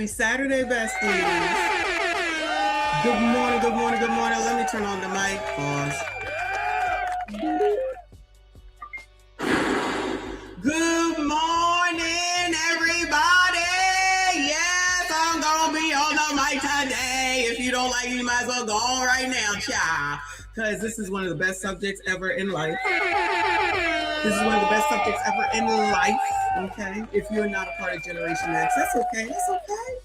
Happy Saturday, besties. Good morning, good morning, good morning. Let me turn on the mic. Pause. Good morning, everybody. Yes, I'm going to be on the mic today. If you don't like it, you might as well go on right now, child. Because this is one of the best subjects ever in life. This is one of the best subjects ever in life, okay? If you're not a part of Generation X, that's okay, that's okay.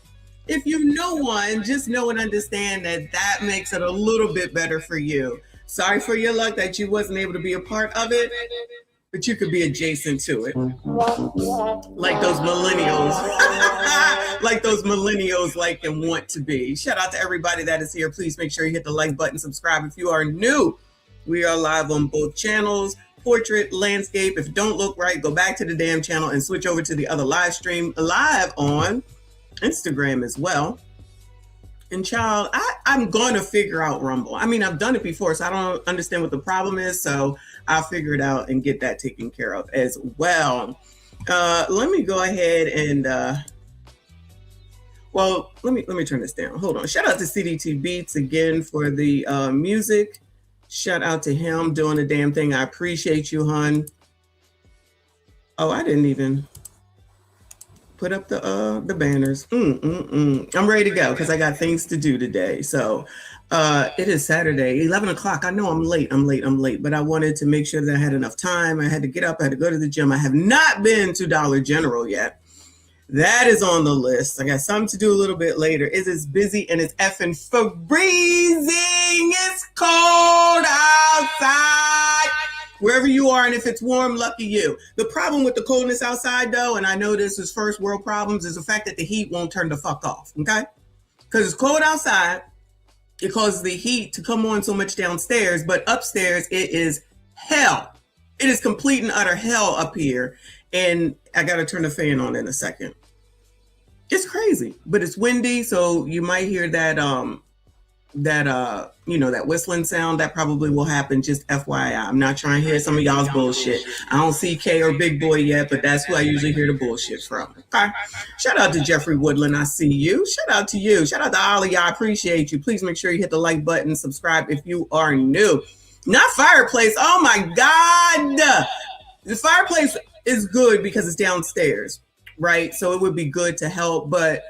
If you know one, just know and understand that that makes it a little bit better for you. Sorry for your luck that you wasn't able to be a part of it, but you could be adjacent to it. Like those millennials. Like those millennials like and want to be. Shout out to everybody that is here. Please make sure you hit the like button, subscribe if you are new. We are live on both channels, portrait, landscape. If you don't look right, go back to the damn channel and switch over to the other live stream, live on Instagram as well. And child, I'm going to figure out Rumble. I mean, I've done it before, so I don't understand what the problem is. So I'll figure it out and get that taken care of as well. Let me go ahead and, well, let me turn this down. Hold on. Shout out to CDT Beats again for the music. Shout out to him doing the damn thing. I appreciate you, hun. Oh, I didn't even put up the banners. I'm ready to go because I got things to do today. So it is Saturday, 11 o'clock. I know I'm late, but I wanted to make sure that I had enough time. I had to get up, I had to go to the gym. I have not been to Dollar General yet. That is on the list. I got something to do a little bit later. It is busy and it's effing freezing. It's cold outside. Wherever you are, and if it's warm, lucky you. The problem with the coldness outside, though, and I know this is first world problems, is the fact that the heat won't turn the fuck off, okay? Because it's cold outside. It causes the heat to come on so much downstairs, but upstairs, it is hell. It is complete and utter hell up here, and I got to turn the fan on in a second. It's crazy, but it's windy, so you might hear that, that whistling sound. That probably will happen, just FYI. I'm not trying to hear some of y'all's bullshit. I don't see K or Big Boy yet, but that's who I usually hear the bullshit from. Okay. Shout out to Jeffrey Woodland. I see you. Shout out to you. Shout out to all of y'all. I appreciate you. Please make sure you hit the like button, subscribe if you are new. Not fireplace. Oh my God. The fireplace is good because it's downstairs, right? So it would be good to help, but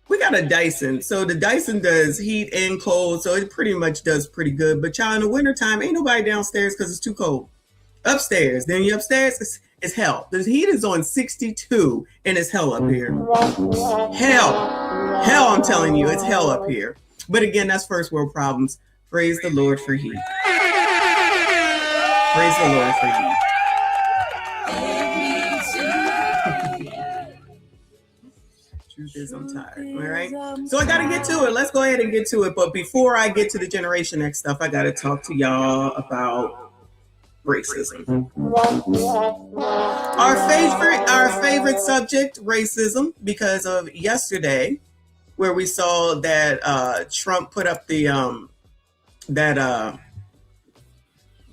we got a Dyson. So the Dyson does heat and cold. So it pretty much does pretty good. But y'all, in the wintertime, ain't nobody downstairs because it's too cold. Upstairs. Then you upstairs, it's hell. The heat is on 62 and it's hell up here. Hell, I'm telling you, it's hell up here. But again, that's first world problems. Praise the Lord for heat. Praise the Lord for heat. I'm tired. All right. So I got to get to it. Let's go ahead and get to it. But before I get to the Generation X stuff, I got to talk to y'all about racism. Our favorite subject, racism, because of yesterday, where we saw that Trump put up the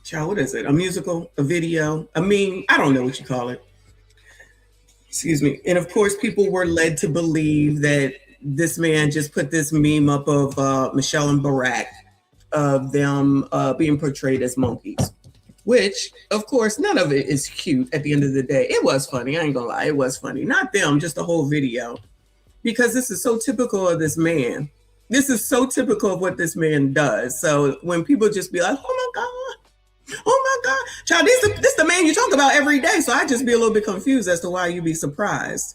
child, what is it? A musical, a video, a meme? I don't know what you call it. Excuse me. And of course, people were led to believe that this man just put this meme up of Michelle and Barack, of them being portrayed as monkeys, which, of course, none of it is cute at the end of the day. It was funny. I ain't gonna lie. It was funny. Not them, just the whole video, because this is so typical of this man. This is so typical of what this man does. So when people just be like, oh my God. Oh my God, child, this the man you talk about every day. So I just be a little bit confused as to why you be surprised.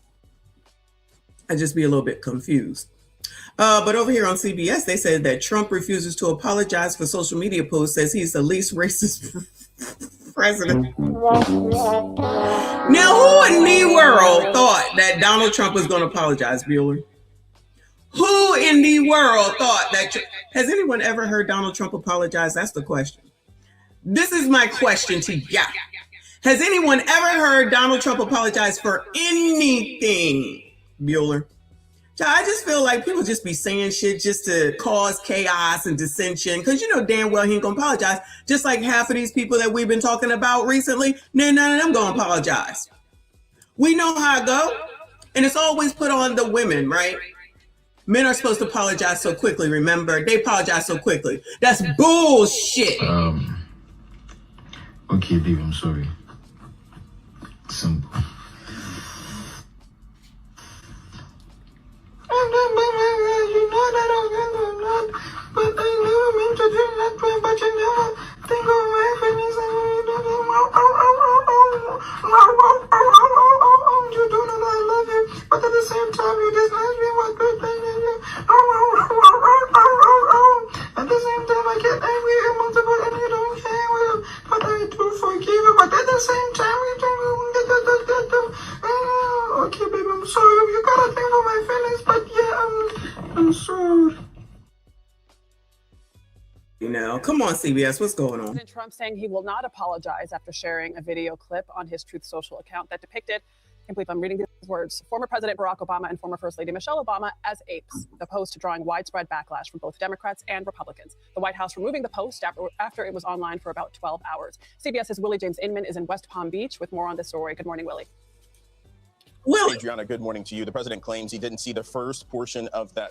I just be a little bit confused. But over here on CBS, they said that Trump refuses to apologize for social media posts, says he's the least racist president. Now, who in the world thought that Donald Trump was going to apologize, Bueller? Who in the world thought that? Has anyone ever heard Donald Trump apologize? That's the question. This is my question to ya. Has anyone ever heard Donald Trump apologize for anything, Bueller? I just feel like people just be saying shit just to cause chaos and dissension, because you know damn well he ain't gonna apologize. Just like half of these people that we've been talking about recently, none of them gonna apologize. We know how it go, and it's always put on the women, right? Men are supposed to apologize so quickly, remember? They apologize so quickly. That's bullshit. Okay, babe, I'm sorry. Simple. You know that I'm not, but I never meant to do that, but you never think of my feelings and you don't know. You do know that I love you, but at the same time you dislike me. What good thing is you? At the same time I get angry and multiple and you don't care. Well, but I do forgive you, but at the same time you don't. Okay, baby, I'm sorry. You gotta think of my feelings, but yeah, I'm sorry. You know, come on, CBS, what's going on? President Trump saying he will not apologize after sharing a video clip on his Truth Social account that depicted, I can't believe I'm reading these words, former President Barack Obama and former First Lady Michelle Obama as apes. The post drawing widespread backlash from both Democrats and Republicans. The White House removing the post after it was online for about 12 hours. CBS's Willie James Inman is in West Palm Beach with more on this story. Good morning, Willie. Well, Adriana, good morning to you. The president claims he didn't see the first portion of that.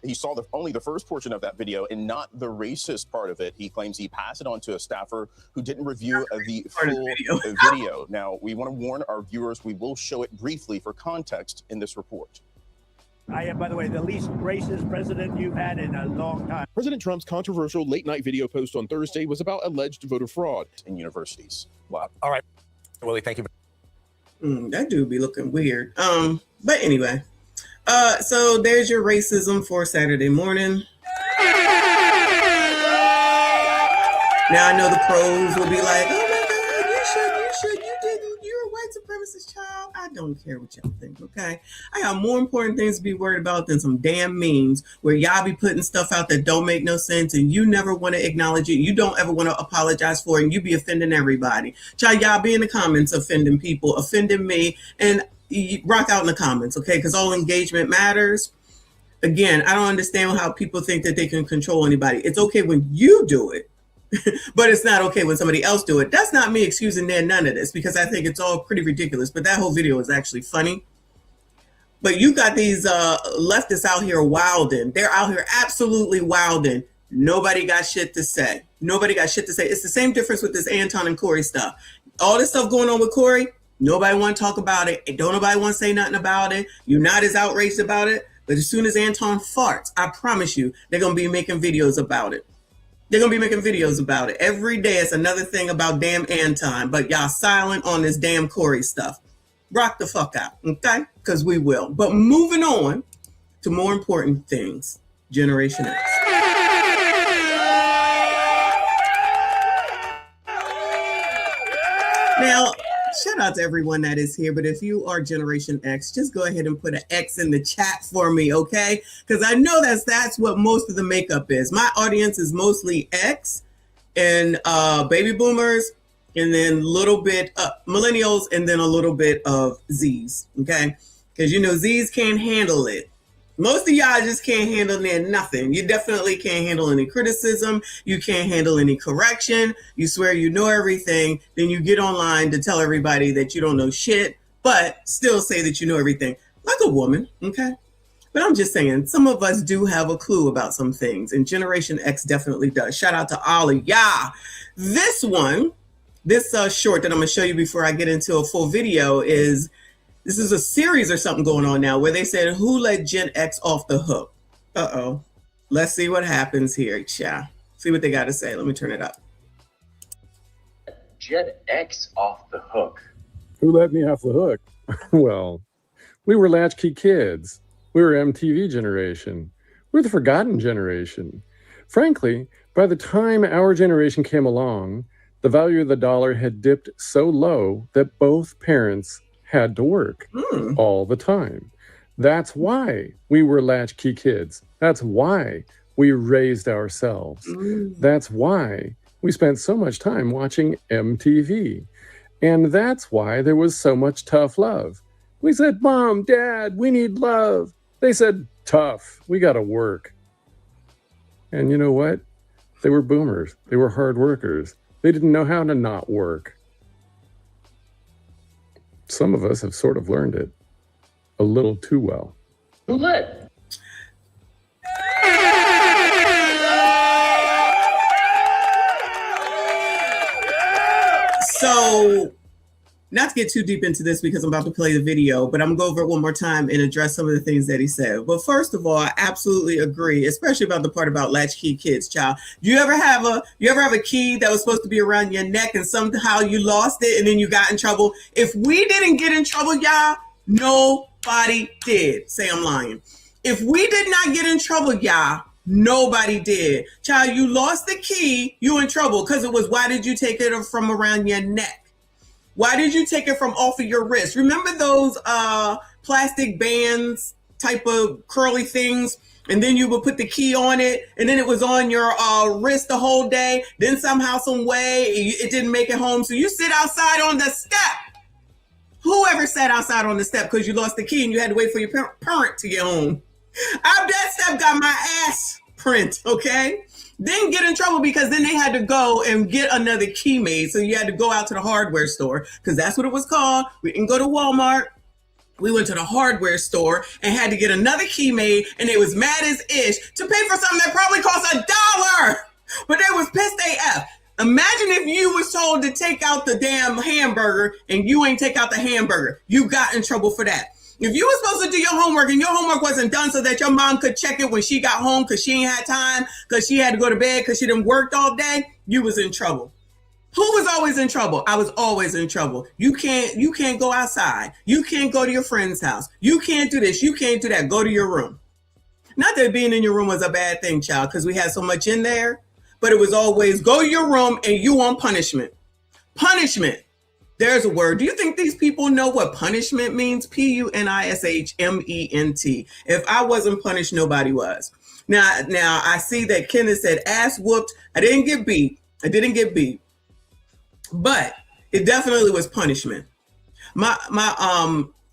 He saw only the first portion of that video and not the racist part of it. He claims he passed it on to a staffer who didn't review the full video. Now, we want to warn our viewers, we will show it briefly for context in this report. I am, by the way, the least racist president you've had in a long time. President Trump's controversial late-night video post on Thursday was about alleged voter fraud in universities. Wow. All right, Willie, thank you. That dude be looking weird. But anyway, so there's your racism for Saturday morning. Now I know the pros will be like, oh my God, you didn't, you're a white supremacist child. I don't care what y'all think, okay? I got more important things to be worried about than some damn memes where y'all be putting stuff out that don't make no sense and you never want to acknowledge it. You don't ever want to apologize for it and you be offending everybody. Y'all be in the comments offending people, offending me, and rock out in the comments, okay? Because all engagement matters. Again, I don't understand how people think that they can control anybody. It's okay when you do it. But it's not okay when somebody else do it. That's not me excusing none of this because I think it's all pretty ridiculous. But that whole video is actually funny. But you got these leftists out here wilding. They're out here absolutely wilding. Nobody got shit to say. Nobody got shit to say. It's the same difference with this Anton and Corey stuff. All this stuff going on with Corey, nobody want to talk about it. Don't nobody want to say nothing about it. You're not as outraged about it. But as soon as Anton farts, I promise you, they're going to be making videos about it. They're going to be making videos about it. Every day it's another thing about damn Anton, but y'all silent on this damn Corey stuff. Rock the fuck out, okay? Because we will. But moving on to more important things. Generation X. Now, shout out to everyone that is here, but if you are Generation X, just go ahead and put an X in the chat for me, okay? Because I know that's what most of the makeup is. My audience is mostly X and baby boomers, and then a little bit millennials, and then a little bit of Zs, okay? Because, you know, Zs can't handle it. Most of y'all just can't handle nothing. You definitely can't handle any criticism. You can't handle any correction. You swear you know everything. Then you get online to tell everybody that you don't know shit, but still say that you know everything. Like a woman, okay? But I'm just saying, some of us do have a clue about some things, and Generation X definitely does. Shout out to all of y'all. This one, this short that I'm going to show you before I get into a full video this is a series or something going on now where they said, who let Gen X off the hook? Uh-oh. Let's see what happens here. Yeah. See what they got to say. Let me turn it up. Gen X off the hook. Who let me off the hook? Well, we were latchkey kids. We were MTV generation. We're the forgotten generation. Frankly, by the time our generation came along, the value of the dollar had dipped so low that both parents had to work all the time. That's why we were latchkey kids. That's why we raised ourselves. That's why we spent so much time watching MTV. And that's why there was so much tough love. We said, Mom, Dad, we need love. They said, tough, we gotta work. And you know what? They were boomers. They were hard workers. They didn't know how to not work. Some of us have sort of learned it a little too well. Who let? not to get too deep into this because I'm about to play the video, but I'm going to go over it one more time and address some of the things that he said. But first of all, I absolutely agree, especially about the part about latchkey kids, child. Do you ever have a key that was supposed to be around your neck and somehow you lost it and then you got in trouble? If we didn't get in trouble, y'all, nobody did. Say I'm lying. If we did not get in trouble, y'all, nobody did. Child, you lost the key, you in trouble because it was, why did you take it from around your neck? Why did you take it from off of your wrist? Remember those plastic bands type of curly things? And then you would put the key on it and then it was on your wrist the whole day. Then somehow, some way, it didn't make it home. So you sit outside on the step. Whoever sat outside on the step because you lost the key and you had to wait for your parent to get home. That step got my ass print, okay? Then get in trouble because then they had to go and get another key made. So you had to go out to the hardware store because that's what it was called. We didn't go to Walmart. We went to the hardware store and had to get another key made, and they was mad as ish to pay for something that probably cost $1. But they was pissed AF. Imagine if you was told to take out the damn hamburger and you ain't take out the hamburger. You got in trouble for that. If you were supposed to do your homework and your homework wasn't done so that your mom could check it when she got home because she ain't had time, because she had to go to bed because she done worked all day, you was in trouble. Who was always in trouble? I was always in trouble. You can't go outside. You can't go to your friend's house. You can't do this. You can't do that. Go to your room. Not that being in your room was a bad thing, child, because we had so much in there, but it was always go to your room and you on punishment. Punishment. There's a word. Do you think these people know what punishment means? Punishment. If I wasn't punished, nobody was. Now I see that Kenneth said ass whooped. I didn't get beat. But it definitely was punishment. My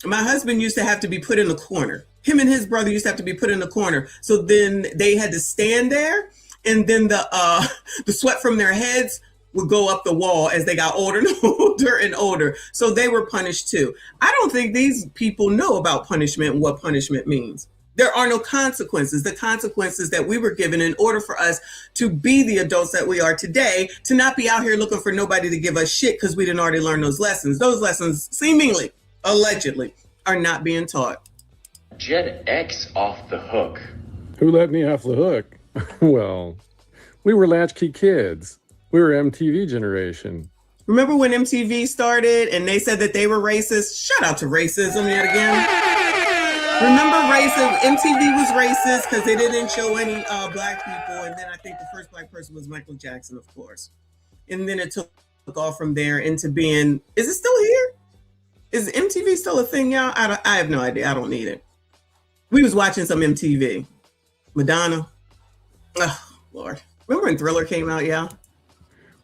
husband used to have to be put in the corner. Him and his brother used to have to be put in the corner. So then they had to stand there, and then the sweat from their heads would go up the wall as they got older and older and older. So they were punished too. I don't think these people know about punishment and what punishment means. There are no consequences. The consequences that we were given in order for us to be the adults that we are today, to not be out here looking for nobody to give us shit because we didn't already learn those lessons. Those lessons seemingly, allegedly, are not being taught. Gen X off the hook. Who let me off the hook? Well, we were latchkey kids. We were MTV generation. Remember when MTV started and they said that they were racist? Shout out to racism yet again. Remember racism? MTV was racist because they didn't show any black people. And then I think the first black person was Michael Jackson, of course. And then it took off from there into being, is it still here? Is MTV still a thing, y'all? I have no idea. I don't need it. We was watching some MTV. Madonna. Oh, Lord. Remember when Thriller came out, y'all?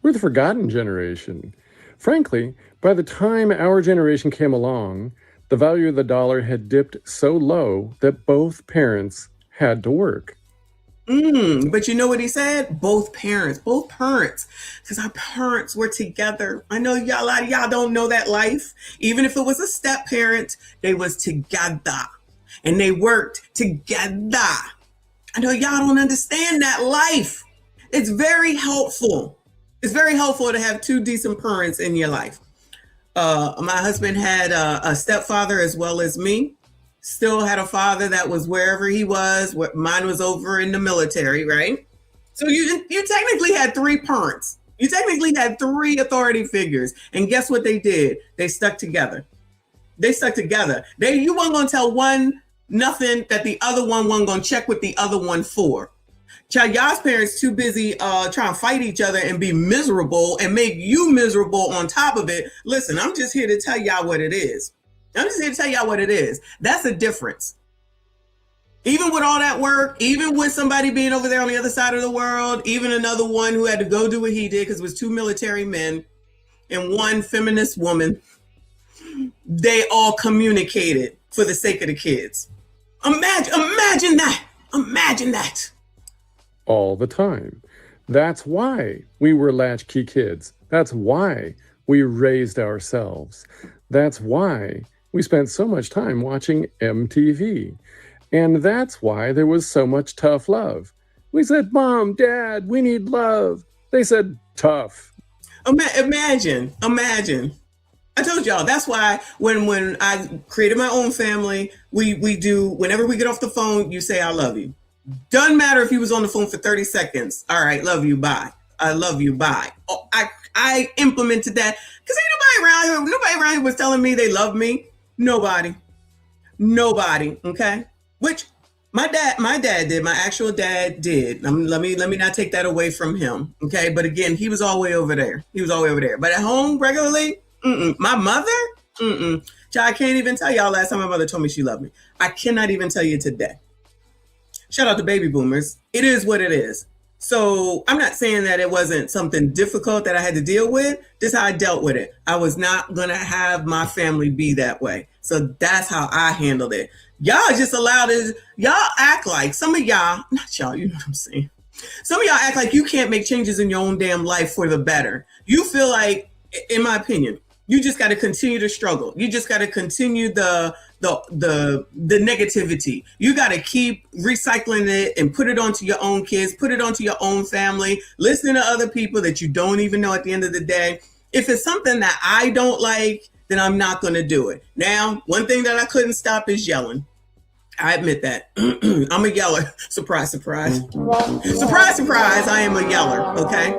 We're the forgotten generation. Frankly, by the time our generation came along, the value of the dollar had dipped so low that both parents had to work. But you know what he said? Both parents, because our parents were together. I know a lot of y'all don't know that life. Even if it was a step parent, they was together and they worked together. I know y'all don't understand that life. It's very helpful. It's very helpful to have two decent parents in your life. My husband had a stepfather as well as me. Still had a father that was wherever he was. Mine was over in the military, right? So you technically had three parents. You technically had three authority figures. And guess what they did? They stuck together. You weren't going to tell one nothing that the other one wasn't going to check with the other one for. Child, y'all's parents too busy trying to fight each other and be miserable and make you miserable on top of it. Listen, I'm just here to tell y'all what it is. That's the difference. Even with all that work, even with somebody being over there on the other side of the world, even another one who had to go do what he did because it was two military men and one feminist woman, they all communicated for the sake of the kids. Imagine that. All the time. That's why we were latchkey kids. That's why we raised ourselves. That's why we spent so much time watching MTV. And that's why there was so much tough love. We said, Mom, Dad, we need love. They said, tough. Imagine I told y'all, that's why when I created my own family, we do, whenever we get off the phone, you say, I love you. Doesn't matter if you was on the phone for 30 seconds. All right, love you, bye. I love you, bye. Oh, I implemented that because ain't nobody around here was telling me they love me. Nobody, okay? Which my dad did. My actual dad did. Let me not take that away from him, okay? But again, he was all the way over there. But at home regularly, my mother, child, I can't even tell y'all last time my mother told me she loved me. I cannot even tell you today. Shout out to baby boomers. It is what it is. So I'm not saying that it wasn't something difficult that I had to deal with. This is how I dealt with it. I was not going to have my family be that way. So that's how I handled it. Y'all just allowed it. Y'all act like, some of y'all, not y'all, you know what I'm saying? Some of y'all act like you can't make changes in your own damn life for the better. You feel like, in my opinion, you just got to continue to struggle. You just got to continue the negativity. You got to keep recycling it and put it onto your own kids, put it onto your own family, listening to other people that you don't even know at the end of the day. If it's something that I don't like, then I'm not going to do it. Now, one thing that I couldn't stop is yelling. I admit that. I'm a yeller. Surprise, surprise. Surprise, surprise. I am a yeller. Okay.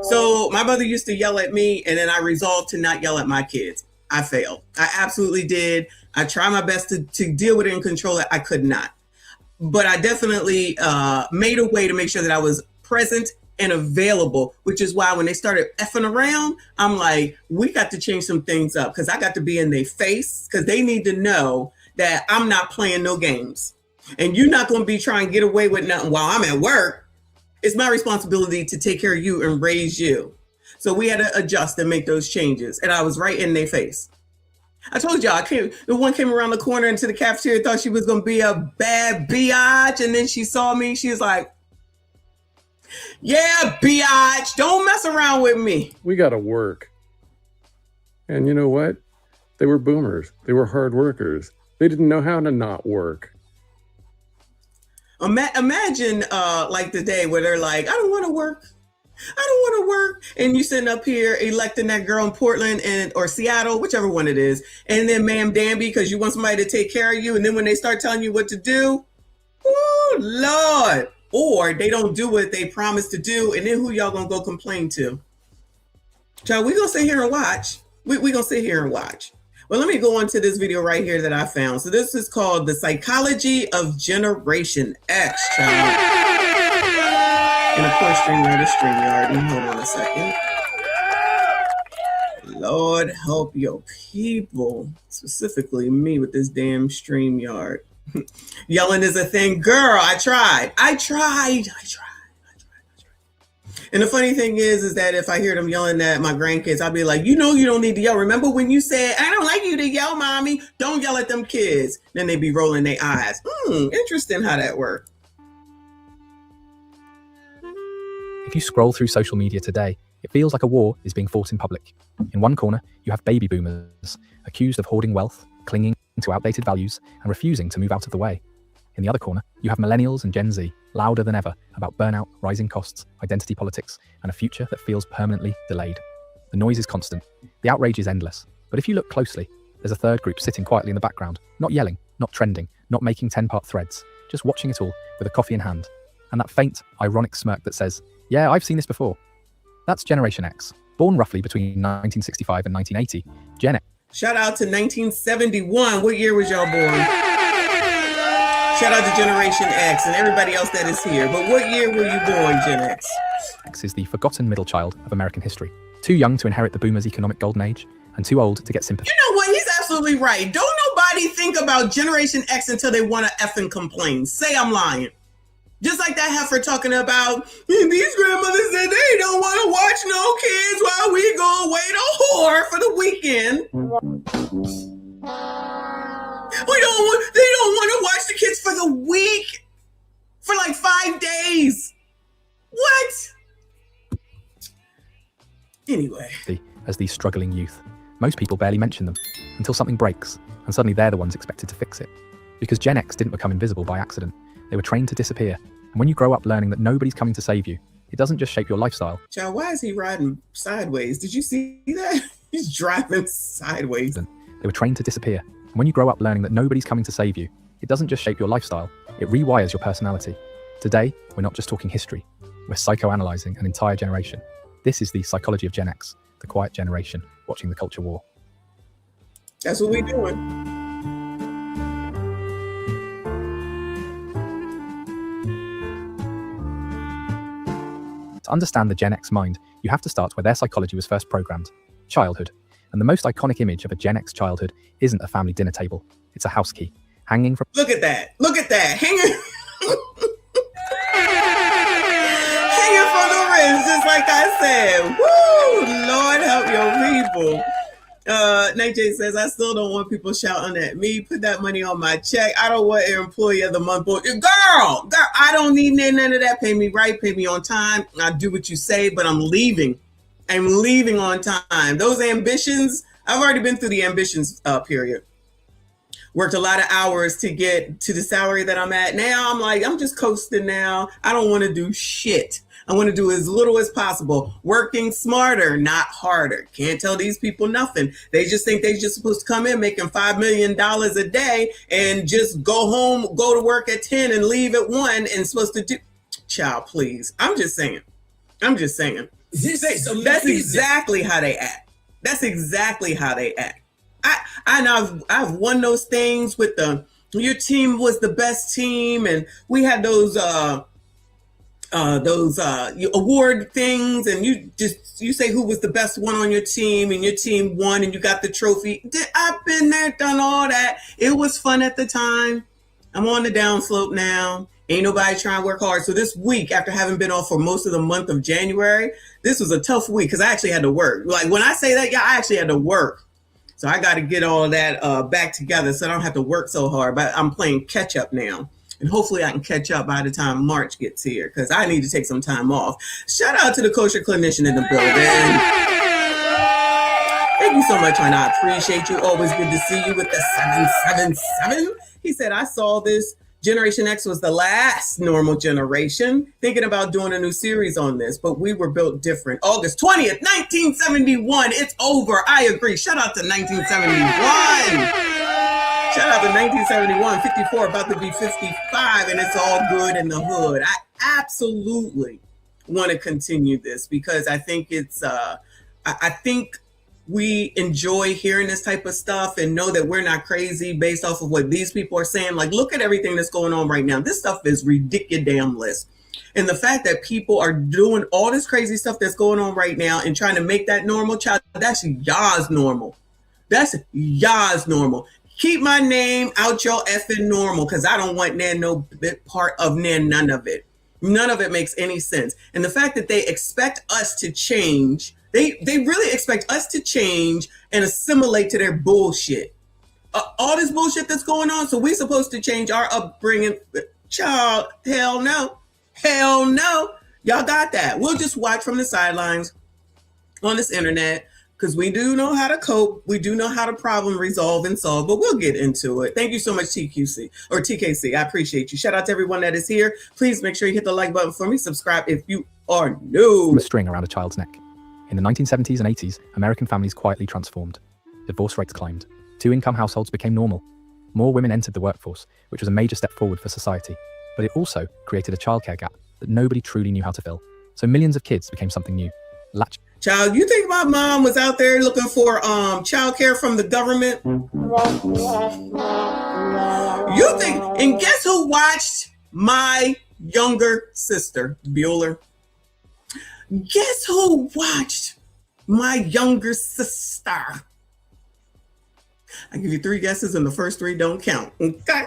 So my mother used to yell at me, and then I resolved to not yell at my kids. I failed. I absolutely did. I tried my best to deal with it and control it. I could not. But I definitely made a way to make sure that I was present and available, which is why when they started effing around, I'm like, we got to change some things up because I got to be in their face because they need to know that I'm not playing no games. And you're not going to be trying to get away with nothing while I'm at work. It's my responsibility to take care of you and raise you. So we had to adjust and make those changes. And I was right in their face. I told y'all, the one came around the corner into the cafeteria, thought she was going to be a bad biatch. And then she saw me. She was like, yeah, biatch, don't mess around with me. We got to work. And you know what? They were boomers. They were hard workers. They didn't know how to not work. Imagine like the day where they're like, I don't want to work. And you sitting up here electing that girl in Portland or Seattle, whichever one it is. And then ma'am Danby, because you want somebody to take care of you. And then when they start telling you what to do, oh, Lord. Or they don't do what they promised to do. And then who y'all going to go complain to? Child, we going to sit here and watch. We going to sit here and watch. Well, let me go on to this video right here that I found. So this is called The Psychology of Generation X, child. And of course, StreamYard. Hold on a second. Lord help your people, specifically me with this damn StreamYard. Yelling is a thing. Girl, I tried. And the funny thing is that if I hear them yelling at my grandkids, I'll be like, you know, you don't need to yell. Remember when you said, I don't like you to yell, mommy. Don't yell at them kids. Then they be rolling their eyes. Interesting how that worked. If you scroll through social media today, it feels like a war is being fought in public. In one corner, you have baby boomers, accused of hoarding wealth, clinging to outdated values, and refusing to move out of the way. In the other corner, you have millennials and Gen Z, louder than ever about burnout, rising costs, identity politics, and a future that feels permanently delayed. The noise is constant. The outrage is endless. But if you look closely, there's a third group sitting quietly in the background, not yelling, not trending, not making 10-part threads, just watching it all with a coffee in hand. And that faint, ironic smirk that says, yeah, I've seen this before. That's Generation X, born roughly between 1965 and 1980. Gen X. Shout out to 1971. What year was y'all born? Shout out to Generation X and everybody else that is here. But what year were you born, Gen X? X is the forgotten middle child of American history. Too young to inherit the boomers' economic golden age, and too old to get sympathy. You know what? He's absolutely right. Don't nobody think about Generation X until they want to effing complain. Say I'm lying. Just like that heifer talking about, these grandmothers said they don't want to watch no kids while we go away to whore for the weekend. They don't want to watch the kids for the week, for like 5 days. What? Anyway. As these struggling youth, most people barely mention them until something breaks, and suddenly they're the ones expected to fix it. Because Gen X didn't become invisible by accident. They were trained to disappear. And when you grow up learning that nobody's coming to save you, it doesn't just shape your lifestyle. Child, why is he riding sideways? Did you see that? He's driving sideways. They were trained to disappear. And when you grow up learning that nobody's coming to save you, it doesn't just shape your lifestyle, it rewires your personality. Today, we're not just talking history, we're psychoanalyzing an entire generation. This is the psychology of Gen X, the quiet generation watching the culture war. That's what we're doing. To understand the Gen X mind, you have to start where their psychology was first programmed, childhood. And the most iconic image of a Gen X childhood isn't a family dinner table, it's a house key, hanging from... Look at that, hanging... hanging from the wrist, just like I said. Woo! Lord help your people. Nate J says, I still don't want people shouting at me. Put that money on my check. I don't want an employee of the month. Girl, I don't need none of that. Pay me right, pay me on time. I'll do what you say, but I'm leaving. I'm leaving on time. Those ambitions, I've already been through the ambitions period. Worked a lot of hours to get to the salary that I'm at. Now I'm like, I'm just coasting now. I don't want to do shit. I want to do as little as possible. Working smarter, not harder. Can't tell these people nothing. They just think they're just supposed to come in making $5 million a day and just go home, go to work at 10 and leave at 1 and supposed to do. Child, please. I'm just saying. That's exactly how they act. I know I've won those things with your team was the best team, and we had those award things, and you say who was the best one on your team, and your team won, and you got the trophy. I've been there, done all that. It was fun at the time. I'm on the downslope now. Ain't nobody trying to work hard. So this week, after having been off for most of the month of January, this was a tough week because I actually had to work. Like when I say that, yeah, I actually had to work. So I got to get all of that back together so I don't have to work so hard. But I'm playing catch up now. And hopefully I can catch up by the time March gets here because I need to take some time off. Shout out to the kosher clinician in the building. Thank you so much, hon. I appreciate you. Always good to see you with the 777. He said, I saw this. Generation X was the last normal generation. Thinking about doing a new series on this, but we were built different. August 20th, 1971. It's over. I agree. Shout out to 1971. Shout out to 1971. 54, about to be 55, and it's all good in the hood. I absolutely want to continue this because I think it's, I think we enjoy hearing this type of stuff and know that we're not crazy based off of what these people are saying. Like, look at everything that's going on right now. This stuff is ridiculous. And the fact that people are doing all this crazy stuff that's going on right now and trying to make that normal, child, that's y'all's normal. That's y'all's normal. Keep my name out your effing normal because I don't want no part of none of it. None of it makes any sense. And the fact that they expect us to change, they really expect us to change and assimilate to their bullshit. All this bullshit that's going on, so we're supposed to change our upbringing. Child, hell no. Hell no. Y'all got that. We'll just watch from the sidelines on this internet because we do know how to cope. We do know how to problem resolve and solve, but we'll get into it. Thank you so much, TQC or TKC. I appreciate you. Shout out to everyone that is here. Please make sure you hit the like button for me. Subscribe if you are new. A string around a child's neck. In the 1970s and 80s, American families quietly transformed. Divorce rates climbed. Two-income households became normal. More women entered the workforce, which was a major step forward for society. But it also created a childcare gap that nobody truly knew how to fill. So millions of kids became something new. Child, you think my mom was out there looking for childcare from the government? You think, and guess who watched my younger sister, Bueller? Guess who watched my younger sister? I give you 3 guesses and the first 3 don't count. Okay.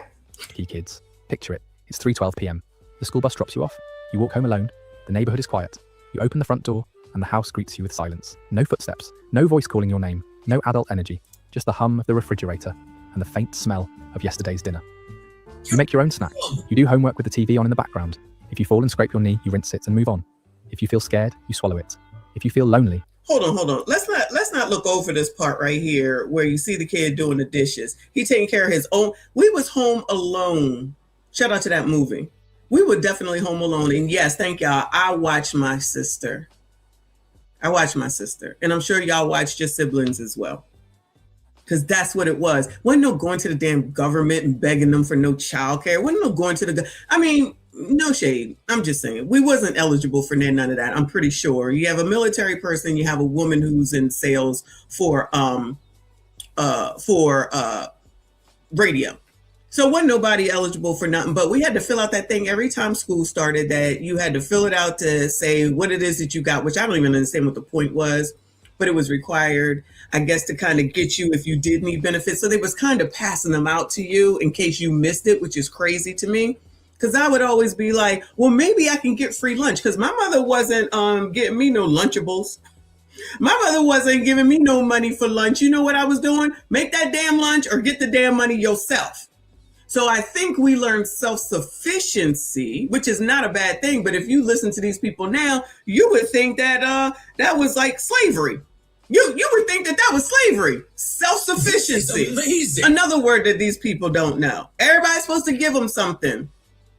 Kids, picture it. It's 3:12 p.m. The school bus drops you off. You walk home alone. The neighborhood is quiet. You open the front door and the house greets you with silence. No footsteps, no voice calling your name, no adult energy, just the hum of the refrigerator and the faint smell of yesterday's dinner. You make your own snack. You do homework with the TV on in the background. If you fall and scrape your knee, you rinse it and move on. If you feel scared, you swallow it. If you feel lonely. Hold on. Let's not look over this part right here where you see the kid doing the dishes. He taking care of his own. We was home alone. Shout out to that movie. We were definitely home alone. And yes, thank y'all. I watched my sister. I watched my sister, and I'm sure y'all watched your siblings as well. Because that's what it was. Wasn't no going to the damn government and begging them for no child care. Wasn't no going to the, I mean, no shade. I'm just saying. We wasn't eligible for none of that. I'm pretty sure. You have a military person, you have a woman who's in sales for radio. So wasn't nobody eligible for nothing, but we had to fill out that thing every time school started, that you had to fill it out to say what it is that you got, which I don't even understand what the point was, but it was required, I guess, to kind of get you if you did need benefits. So they was kind of passing them out to you in case you missed it, which is crazy to me. Because I would always be like, well, maybe I can get free lunch. Because my mother wasn't getting me no Lunchables. My mother wasn't giving me no money for lunch. You know what I was doing? Make that damn lunch or get the damn money yourself. So I think we learned self-sufficiency, which is not a bad thing. But if you listen to these people now, you would think that that was like slavery. You would think that was slavery. Self-sufficiency. Amazing. Another word that these people don't know. Everybody's supposed to give them something.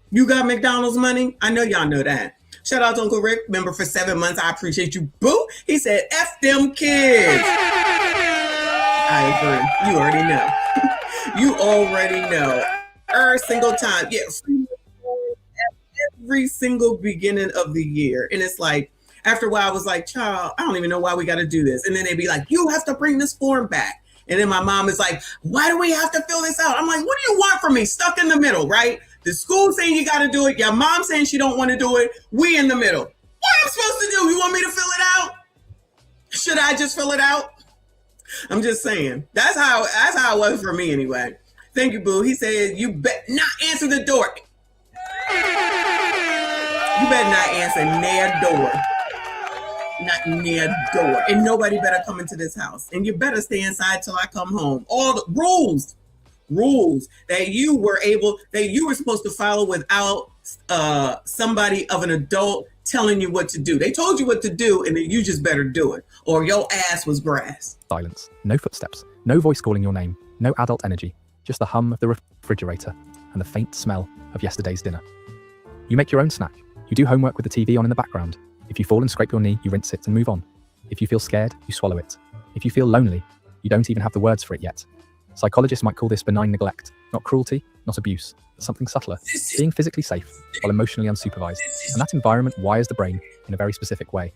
You got McDonald's money? I know y'all know that. Shout out to Uncle Rick, member for 7 months. I appreciate you, boo. He said, F them kids. I agree. You already know. You already know. Every single time. Yeah, every single beginning of the year. And it's like, after a while, I was like, child, I don't even know why we got to do this. And then they'd be like, you have to bring this form back. And then my mom is like, why do we have to fill this out? I'm like, what do you want from me? Stuck in the middle, right? The school saying you got to do it. Your mom saying she don't want to do it. We in the middle. What am I supposed to do? You want me to fill it out? Should I just fill it out? I'm just saying. That's how it was for me anyway. Thank you, boo. He said, you bet not answer the door. You better not answer near door. Not near door. And nobody better come into this house. And you better stay inside till I come home. All the rules that you were supposed to follow without somebody of an adult telling you what to do. They told you what to do, and then you just better do it, or your ass was grass. Silence. No footsteps. No voice calling your name. No adult energy. Just the hum of the refrigerator and the faint smell of yesterday's dinner. You make your own snack. You do homework with the TV on in the background. If you fall and scrape your knee, you rinse it and move on. If you feel scared, you swallow it. If you feel lonely, you don't even have the words for it yet. Psychologists might call this benign neglect. Not cruelty, not abuse, but something subtler. Being physically safe while emotionally unsupervised. And that environment wires the brain in a very specific way.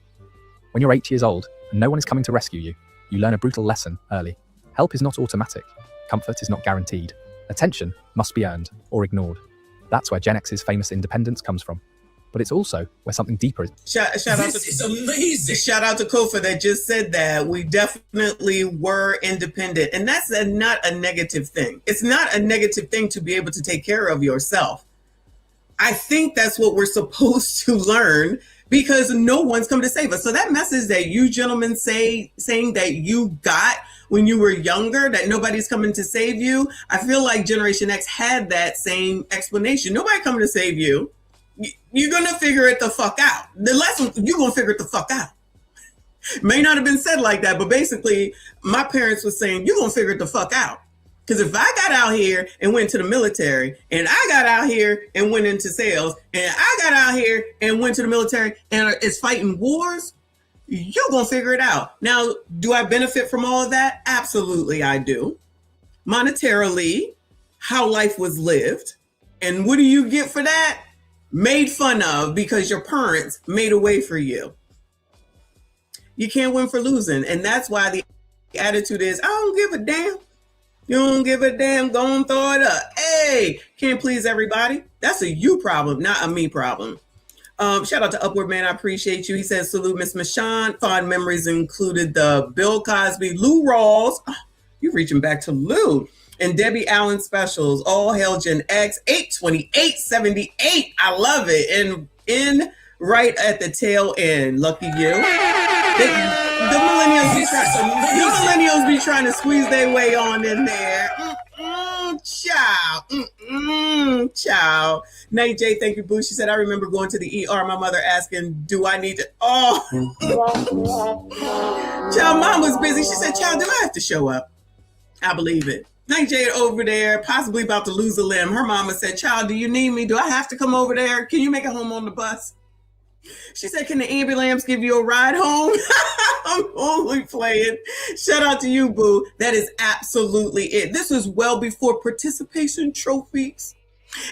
When you're 8 years old and no one is coming to rescue you, you learn a brutal lesson early. Help is not automatic. Comfort is not guaranteed. Attention must be earned or ignored. That's where Gen X's famous independence comes from. But it's also where something deeper is. Shout out to Kofa that just said that we definitely were independent. And that's not a negative thing. It's not a negative thing to be able to take care of yourself. I think that's what we're supposed to learn, because no one's come to save us. So that message that you gentlemen saying that you got when you were younger, that nobody's coming to save you, I feel like Generation X had that same explanation. Nobody coming to save you. You're going to figure it the fuck out. The lesson, you're going to figure it the fuck out. May not have been said like that, but basically my parents were saying, you're going to figure it the fuck out. Because if I got out here and went to the military, and I got out here and went into sales, and I got out here and went to the military and is fighting wars, you're going to figure it out. Now, do I benefit from all of that? Absolutely, I do. Monetarily, how life was lived. And what do you get for that? Made fun of, because your parents made a way for you. You can't win for losing. And that's why the attitude is, I don't give a damn. You don't give a damn, go and throw it up. Hey, can't please everybody. That's a you problem, not a me problem. Shout out to Upward Man, I appreciate you. He says, salute Miss Michonne. Fond memories included the Bill Cosby, Lou Rawls. Oh, you're reaching back to Lou. And Debbie Allen specials. All hail Gen X. 82878. I love it. And in right at the tail end. Lucky you. The millennials be trying to squeeze their way on in there. Child. Nate J, thank you, boo. She said, I remember going to the ER. My mother asking, do I need to? Oh. Child, mom was busy. She said, child, do I have to show up? I believe it. Nate J over there, possibly about to lose a limb. Her mama said, child, do you need me? Do I have to come over there? Can you make it home on the bus? She said, can the ambulance give you a ride home? I'm only playing. Shout out to you, boo. That is absolutely it. This was well before participation trophies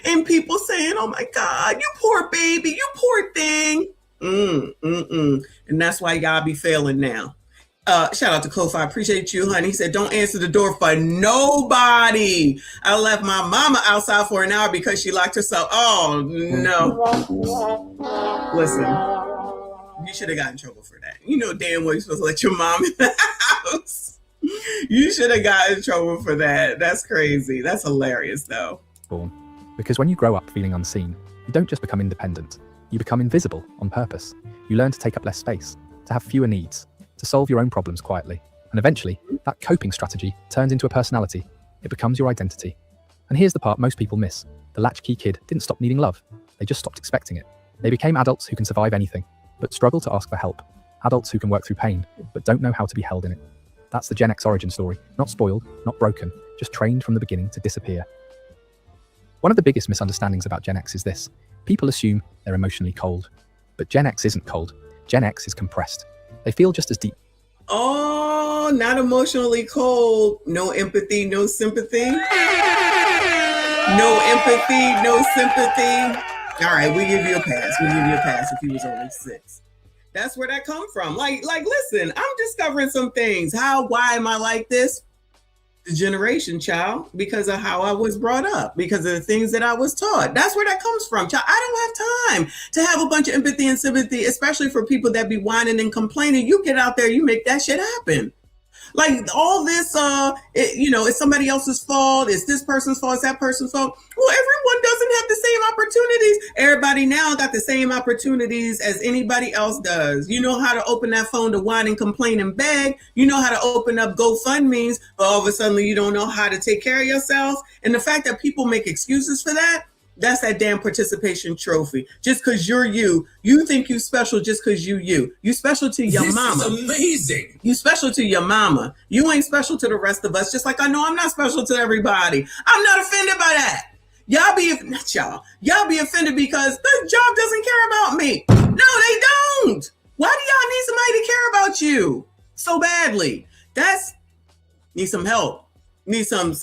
and people saying, oh my God, you poor baby, you poor thing. And that's why y'all be failing now. Shout out to Kofi. I appreciate you, honey. He said, don't answer the door for nobody. I left my mama outside for an hour because she locked herself. Oh, no. Listen, you should have gotten in trouble for that. You know damn well you're supposed to let your mom in the house. You should have gotten in trouble for that. That's crazy. That's hilarious, though. Because when you grow up feeling unseen, you don't just become independent. You become invisible on purpose. You learn to take up less space, to have fewer needs, to solve your own problems quietly. And eventually, that coping strategy turns into a personality. It becomes your identity. And here's the part most people miss. The latchkey kid didn't stop needing love. They just stopped expecting it. They became adults who can survive anything, but struggle to ask for help. Adults who can work through pain, but don't know how to be held in it. That's the Gen X origin story. Not spoiled, not broken, just trained from the beginning to disappear. One of the biggest misunderstandings about Gen X is this. People assume they're emotionally cold. But Gen X isn't cold. Gen X is compressed. They feel just as deep. Oh, not emotionally cold. No empathy, no sympathy. No empathy, no sympathy. All right, we give you a pass. We give you a pass if he was only 6. That's where that come from. Like, listen, I'm discovering some things. Why am I like this? The generation, child, because of how I was brought up, because of the things that I was taught. That's where that comes from, child. I don't have time to have a bunch of empathy and sympathy, especially for people that be whining and complaining. You get out there, you make that shit happen. Like all this, it's somebody else's fault. It's this person's fault. It's that person's fault. Well, everyone doesn't have the same opportunities. Everybody now got the same opportunities as anybody else does. You know how to open that phone to whine and complain and beg. You know how to open up GoFundMe's, but all of a sudden you don't know how to take care of yourself. And the fact that people make excuses for that, that's that damn participation trophy. Just because you're you think you special just because you special to your mama. This is amazing. You special to your mama. You ain't special to the rest of us. Just like I know I'm not special to everybody. I'm not offended by that. Y'all be offended because the job doesn't care about me. No, they don't. Why do y'all need somebody to care about you so badly? Need some help. Need some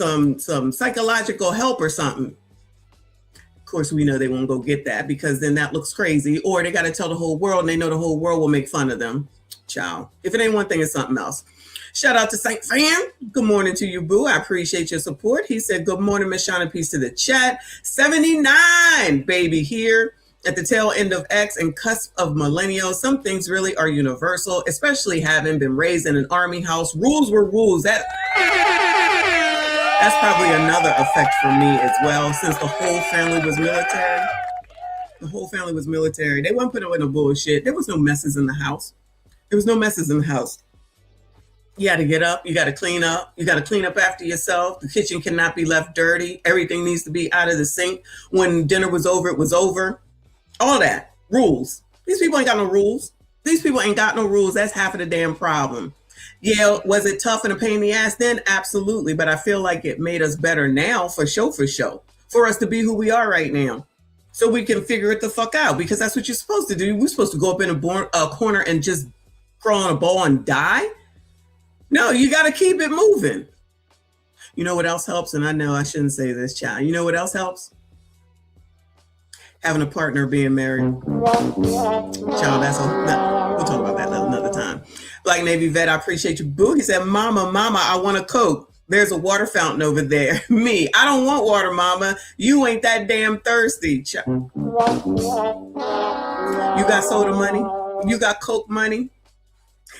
psychological help or something. Of course, we know they won't go get that because then that looks crazy, or they got to tell the whole world and they know the whole world will make fun of them. Ciao. If it ain't one thing, it's something else. Shout out to Saint Fan. Good morning to you, boo. I appreciate your support. He said, good morning, Miss Shauna. Peace to the chat. 79, baby, here at the tail end of X and cusp of millennials. Some things really are universal, especially having been raised in an army house. Rules were rules. That's probably another effect for me as well, since the whole family was military. The whole family was military. They weren't putting away no bullshit. There was no messes in the house. There was no messes in the house. You got to get up. You got to clean up. You got to clean up after yourself. The kitchen cannot be left dirty. Everything needs to be out of the sink. When dinner was over, it was over. All that. Rules. These people ain't got no rules. These people ain't got no rules. That's half of the damn problem. Yeah, was it tough and a pain in the ass then? Absolutely. But I feel like it made us better now for show. For us to be who we are right now. So we can figure it the fuck out, because that's what you're supposed to do. We're supposed to go up in a corner and just crawl on a ball and die? No, you got to keep it moving. You know what else helps? And I know I shouldn't say this, child. You know what else helps? Having a partner, being married. Child, we'll talk about that another time. Black Navy vet, I appreciate you. Boo, he said, Mama, I want a Coke. There's a water fountain over there. Me, I don't want water, Mama. You ain't that damn thirsty. You got soda money? You got Coke money?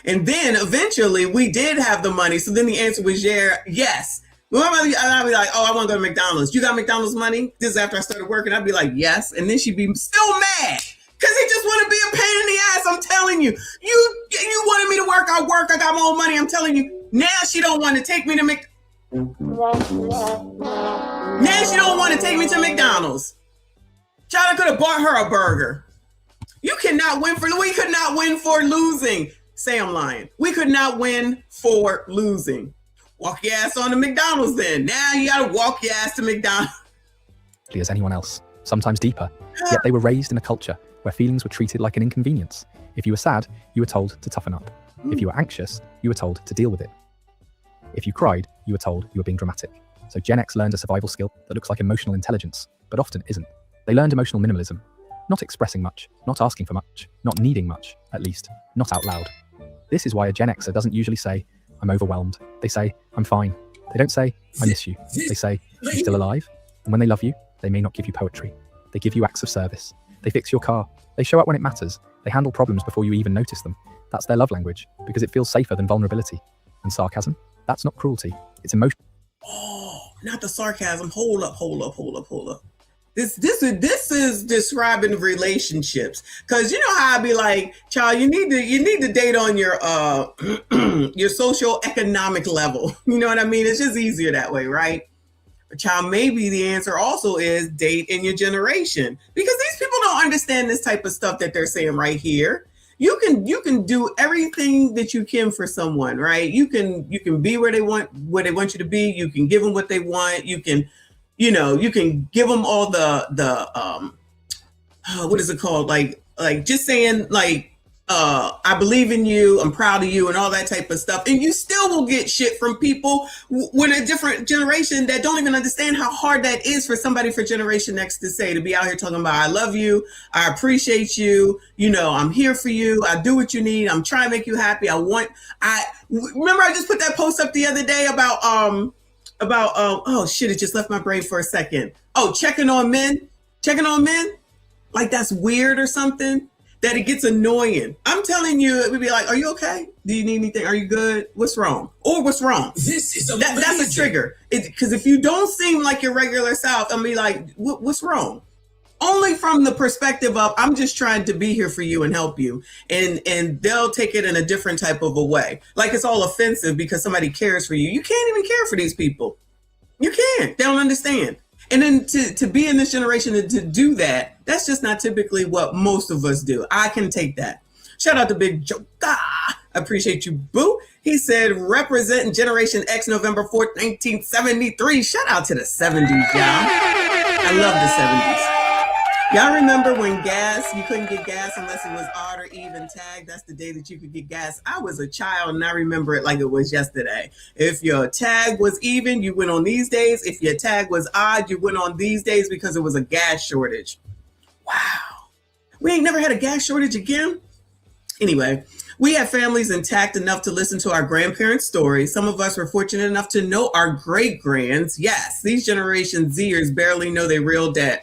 And then eventually we did have the money. So then the answer was yes. I'd be like, I want to go to McDonald's. You got McDonald's money? This is after I started working. I'd be like, yes. And then she'd be still mad because he just want to be a pain in the ass. I'm telling you, you wanted me to work. I work. I got my own money. I'm telling you. Now she don't want to take me to McDonald's. Child, I could have bought her a burger. We could not win for losing. Say I'm lying. We could not win for losing. Walk your ass on to McDonald's then. Now you got to walk your ass to McDonald's. As anyone else, sometimes deeper. Yet they were raised in a culture where feelings were treated like an inconvenience. If you were sad, you were told to toughen up. If you were anxious, you were told to deal with it. If you cried, you were told you were being dramatic. So Gen X learned a survival skill that looks like emotional intelligence, but often isn't. They learned emotional minimalism, not expressing much, not asking for much, not needing much, at least, not out loud. This is why a Gen Xer doesn't usually say, I'm overwhelmed. They say, I'm fine. They don't say, I miss you. They say, are you still alive? And when they love you, they may not give you poetry. They give you acts of service. They fix your car. They show up when it matters. They handle problems before you even notice them. That's their love language, because it feels safer than vulnerability. And sarcasm? That's not cruelty. It's emotion. Oh, not the sarcasm. Hold up. This is describing relationships, because you know how I be like, child, you need to date on your your social economic level. You know what I mean? It's just easier that way, right? But child, maybe the answer also is date in your generation, because these people don't understand this type of stuff that they're saying right here. You can do everything that you can for someone, right? You can be where they want you to be. You can give them what they want. You can give them all the what is it called? Like just saying like, I believe in you, I'm proud of you, and all that type of stuff. And you still will get shit from people with a different generation that don't even understand how hard that is for somebody for Generation X to say, to be out here talking about, I love you, I appreciate you, I'm here for you, I do what you need, I'm trying to make you happy. Remember I just put that post up the other day about oh shit, it just left my brain for a second. Oh, checking on men, like that's weird or something. That it gets annoying. I'm telling you, it would be like, are you okay? Do you need anything? Are you good? What's wrong? Or what's wrong? That's a trigger. Because if you don't seem like your regular self, I'll be like, what's wrong? Only from the perspective of, I'm just trying to be here for you and help you. And they'll take it in a different type of a way. Like it's all offensive because somebody cares for you. You can't even care for these people. You can't. They don't understand. And then to be in this generation and to do that, that's just not typically what most of us do. I can take that. Shout out to Big Joe. I appreciate you, boo. He said, representing Generation X, November 4th, 1973. Shout out to the 70s, y'all. I love the 70s. Y'all remember when you couldn't get gas unless it was odd or even tag? That's the day that you could get gas. I was a child and I remember it like it was yesterday. If your tag was even, you went on these days. If your tag was odd, you went on these days because it was a gas shortage. Wow. We ain't never had a gas shortage again. Anyway, we have families intact enough to listen to our grandparents' stories. Some of us were fortunate enough to know our great-grands. Yes, these Generation Zers barely know their real dad.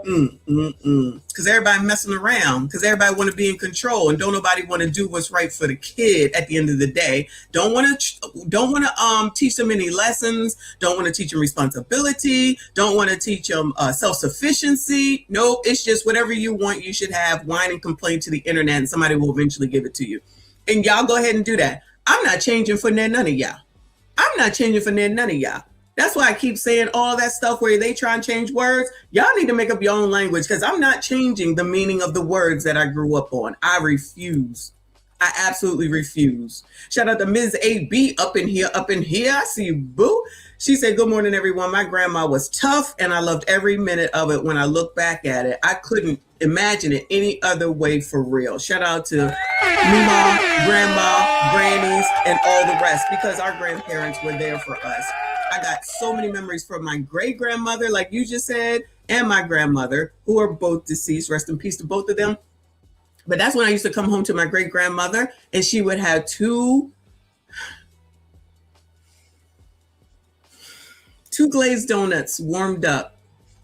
Because everybody messing around, because everybody want to be in control, and don't nobody want to do what's right for the kid at the end of the day. Don't want to teach them any lessons. Don't want to teach them responsibility. Don't want to teach them self-sufficiency. No, it's just whatever you want, you should have. Whine and complain to the internet, and somebody will eventually give it to you. And y'all go ahead and do that. I'm not changing for none of y'all. That's why I keep saying all that stuff where they try and change words. Y'all need to make up your own language, because I'm not changing the meaning of the words that I grew up on. I refuse. I absolutely refuse. Shout out to Ms. AB up in here. I see you, boo. She said, good morning, everyone. My grandma was tough and I loved every minute of it. When I look back at it, I couldn't imagine it any other way, for real. Shout out to Mima, Grandma, Grannies, and all the rest, because our grandparents were there for us. I got so many memories from my great grandmother, like you just said, and my grandmother, who are both deceased. Rest in peace to both of them. But that's when I used to come home to my great grandmother, and she would have two glazed donuts warmed up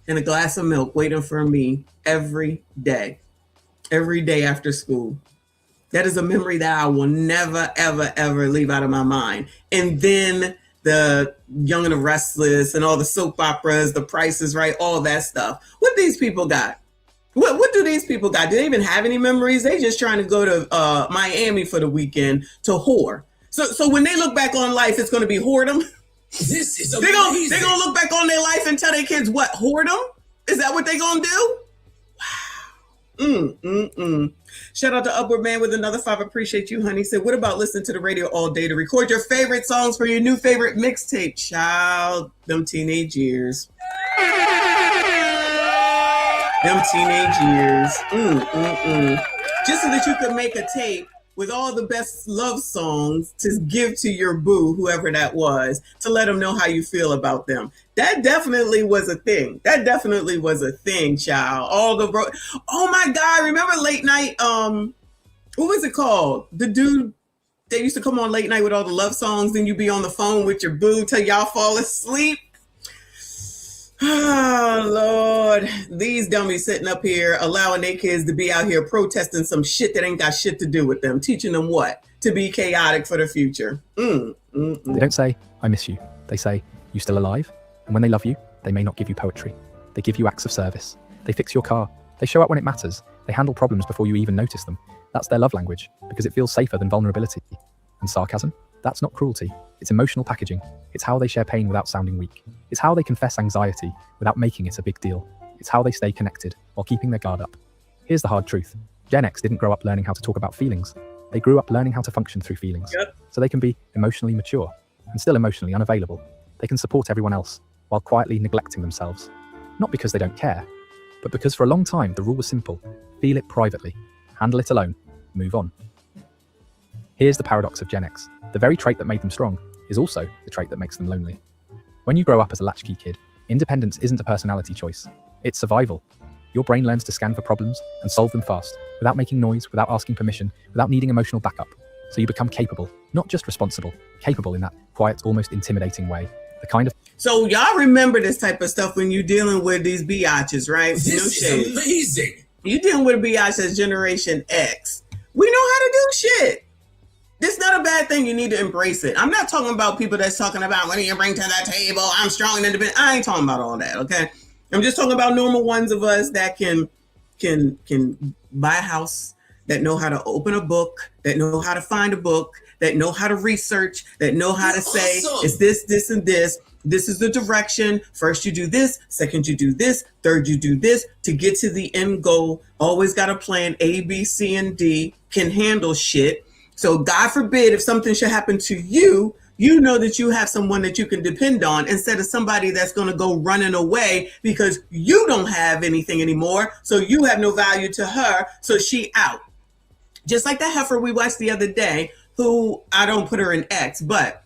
and a glass of milk waiting for me every day after school. That is a memory that I will never, ever, ever leave out of my mind. And then the Young and the Restless and all the soap operas, The Price is Right, all that stuff. What these people got? What do these people got? Do they even have any memories? They just trying to go to Miami for the weekend to whore. So when they look back on life, it's going to be whoredom. They're gonna look back on their life and tell their kids what, whoredom? Is that what they gonna do? Wow. Shout out to Upward Man with another 5. Appreciate you, honey. Said, what about listening to the radio all day to record your favorite songs for your new favorite mixtape? Child, them teenage years. Them teenage years. Just so that you could make a tape with all the best love songs to give to your boo, whoever that was, to let them know how you feel about them. That definitely was a thing. That definitely was a thing, child. Oh my God, remember late night? What was it called? The dude that used to come on late night with all the love songs, then you be on the phone with your boo till y'all fall asleep. Oh, Lord. These dummies sitting up here allowing their kids to be out here protesting some shit that ain't got shit to do with them. Teaching them what? To be chaotic for the future. They don't say, I miss you. They say, you still alive? And when they love you, they may not give you poetry. They give you acts of service. They fix your car. They show up when it matters. They handle problems before you even notice them. That's their love language, because it feels safer than vulnerability. And sarcasm? That's not cruelty. It's emotional packaging. It's how they share pain without sounding weak. It's how they confess anxiety without making it a big deal. It's how they stay connected while keeping their guard up. Here's the hard truth. Gen X didn't grow up learning how to talk about feelings. They grew up learning how to function through feelings. So they can be emotionally mature and still emotionally unavailable. They can support everyone else while quietly neglecting themselves. Not because they don't care, but because for a long time the rule was simple. Feel it privately. Handle it alone. Move on. Here's the paradox of Gen X. The very trait that made them strong is also the trait that makes them lonely. When you grow up as a latchkey kid, independence isn't a personality choice. It's survival. Your brain learns to scan for problems and solve them fast, without making noise, without asking permission, without needing emotional backup. So you become capable, not just responsible, capable in that quiet, almost intimidating way. The kind of... So y'all remember this type of stuff when you're dealing with these biatches, right? This is amazing. You're dealing with a biatch that's Generation X. We know how to do shit. This is not a bad thing. You need to embrace it. I'm not talking about people that's talking about what do you bring to that table? I'm strong and independent. I ain't talking about all that, okay? I'm just talking about normal ones of us that can buy a house, that know how to open a book, that know how to find a book, that know how to research, that know how to say, it's this, this, and this. This is the direction. First you do this, second you do this, third you do this to get to the end goal. Always got a plan, A, B, C, and D, can handle shit. So God forbid if something should happen to you, you know that you have someone that you can depend on instead of somebody that's going to go running away because you don't have anything anymore. So you have no value to her. So she out. Just like that heifer we watched the other day, who I don't put her in X, but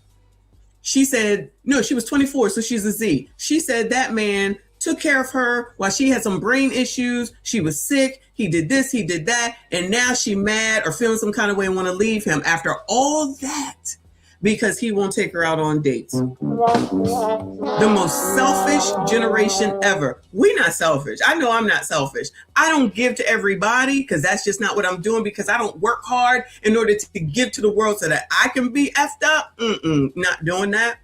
she said, no, she was 24. So she's a Z. She said that man took care of her while she had some brain issues. She was sick. He did this, he did that. And now she mad or feeling some kind of way and want to leave him after all that because he won't take her out on dates. The most selfish generation ever. We not selfish. I know I'm not selfish. I don't give to everybody because that's just not what I'm doing because I don't work hard in order to give to the world so that I can be effed up. Not doing that.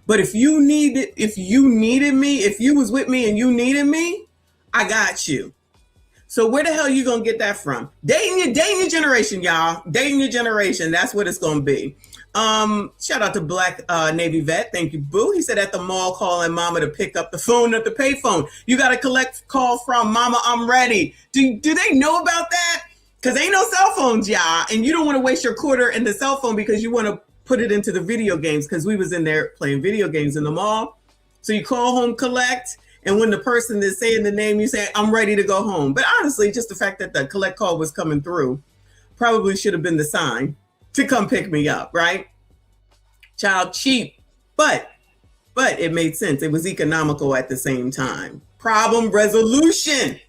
But if you needed me, if you was with me and you needed me, I got you. So where the hell you gonna get that from? Dating your generation, y'all. Dating your generation. That's what it's gonna be. Shout out to Black Navy vet. Thank you, boo. He said at the mall calling mama to pick up the phone at the payphone. You got to collect call from mama. I'm ready. Do they know about that? Because ain't no cell phones, y'all. And you don't want to waste your quarter in the cell phone because you want to put it into the video games because we was in there playing video games in the mall. So you call home collect. And when the person is saying the name, you say, I'm ready to go home. But honestly, just the fact that the collect call was coming through probably should have been the sign to come pick me up, right? Child cheap, but it made sense. It was economical at the same time. Problem resolution,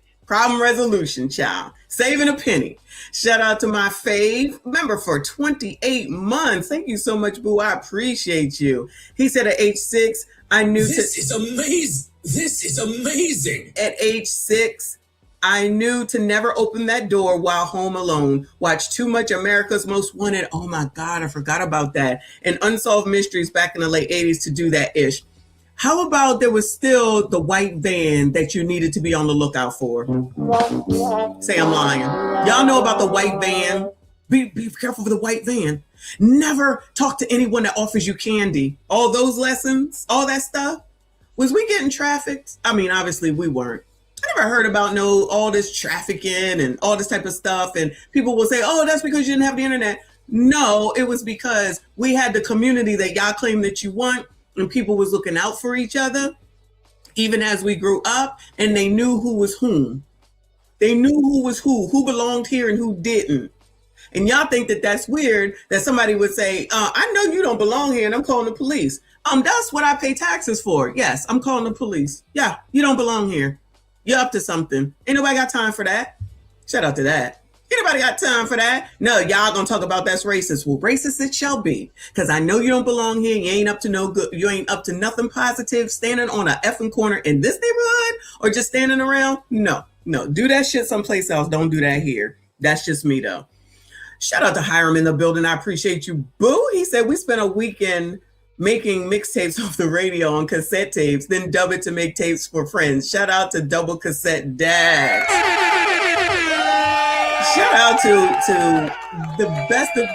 child. Saving a penny. Shout out to my fave member for 28 months. Thank you so much, boo. I appreciate you. He said at age 6, I knew This is amazing. This is amazing. At age 6, I knew to never open that door while home alone. Watch too much America's Most Wanted. Oh my God, I forgot about that. And Unsolved Mysteries back in the late 80s to do that ish. How about there was still the white van that you needed to be on the lookout for? Say I'm lying. Y'all know about the white van. Be careful for the white van. Never talk to anyone that offers you candy. All those lessons, all that stuff. Was we getting trafficked? I mean, obviously we weren't. I never heard about all this trafficking and all this type of stuff. And people will say, oh, that's because you didn't have the internet. No, it was because we had the community that y'all claim that you want and people was looking out for each other. even as we grew up, and they knew who was whom. They knew who was who belonged here and who didn't. And y'all think that that's weird that somebody would say, I know you don't belong here and I'm calling the police. That's what I pay taxes for. Yes, I'm calling the police. Yeah, you don't belong here. You're up to something. Ain't nobody got time for that. Shout out to that. Anybody got time for that? No, y'all gonna talk about that's racist. Well, racist it shall be. Because I know you don't belong here. You ain't up to no good. You ain't up to nothing positive standing on a effing corner in this neighborhood or just standing around. No. Do that shit someplace else. Don't do that here. That's just me though. Shout out to Hiram in the building. I appreciate you. Boo. He said we spent a weekend making mixtapes off the radio on cassette tapes, then dub it to make tapes for friends. Shout out to Double Cassette Dad. Shout out to the best of,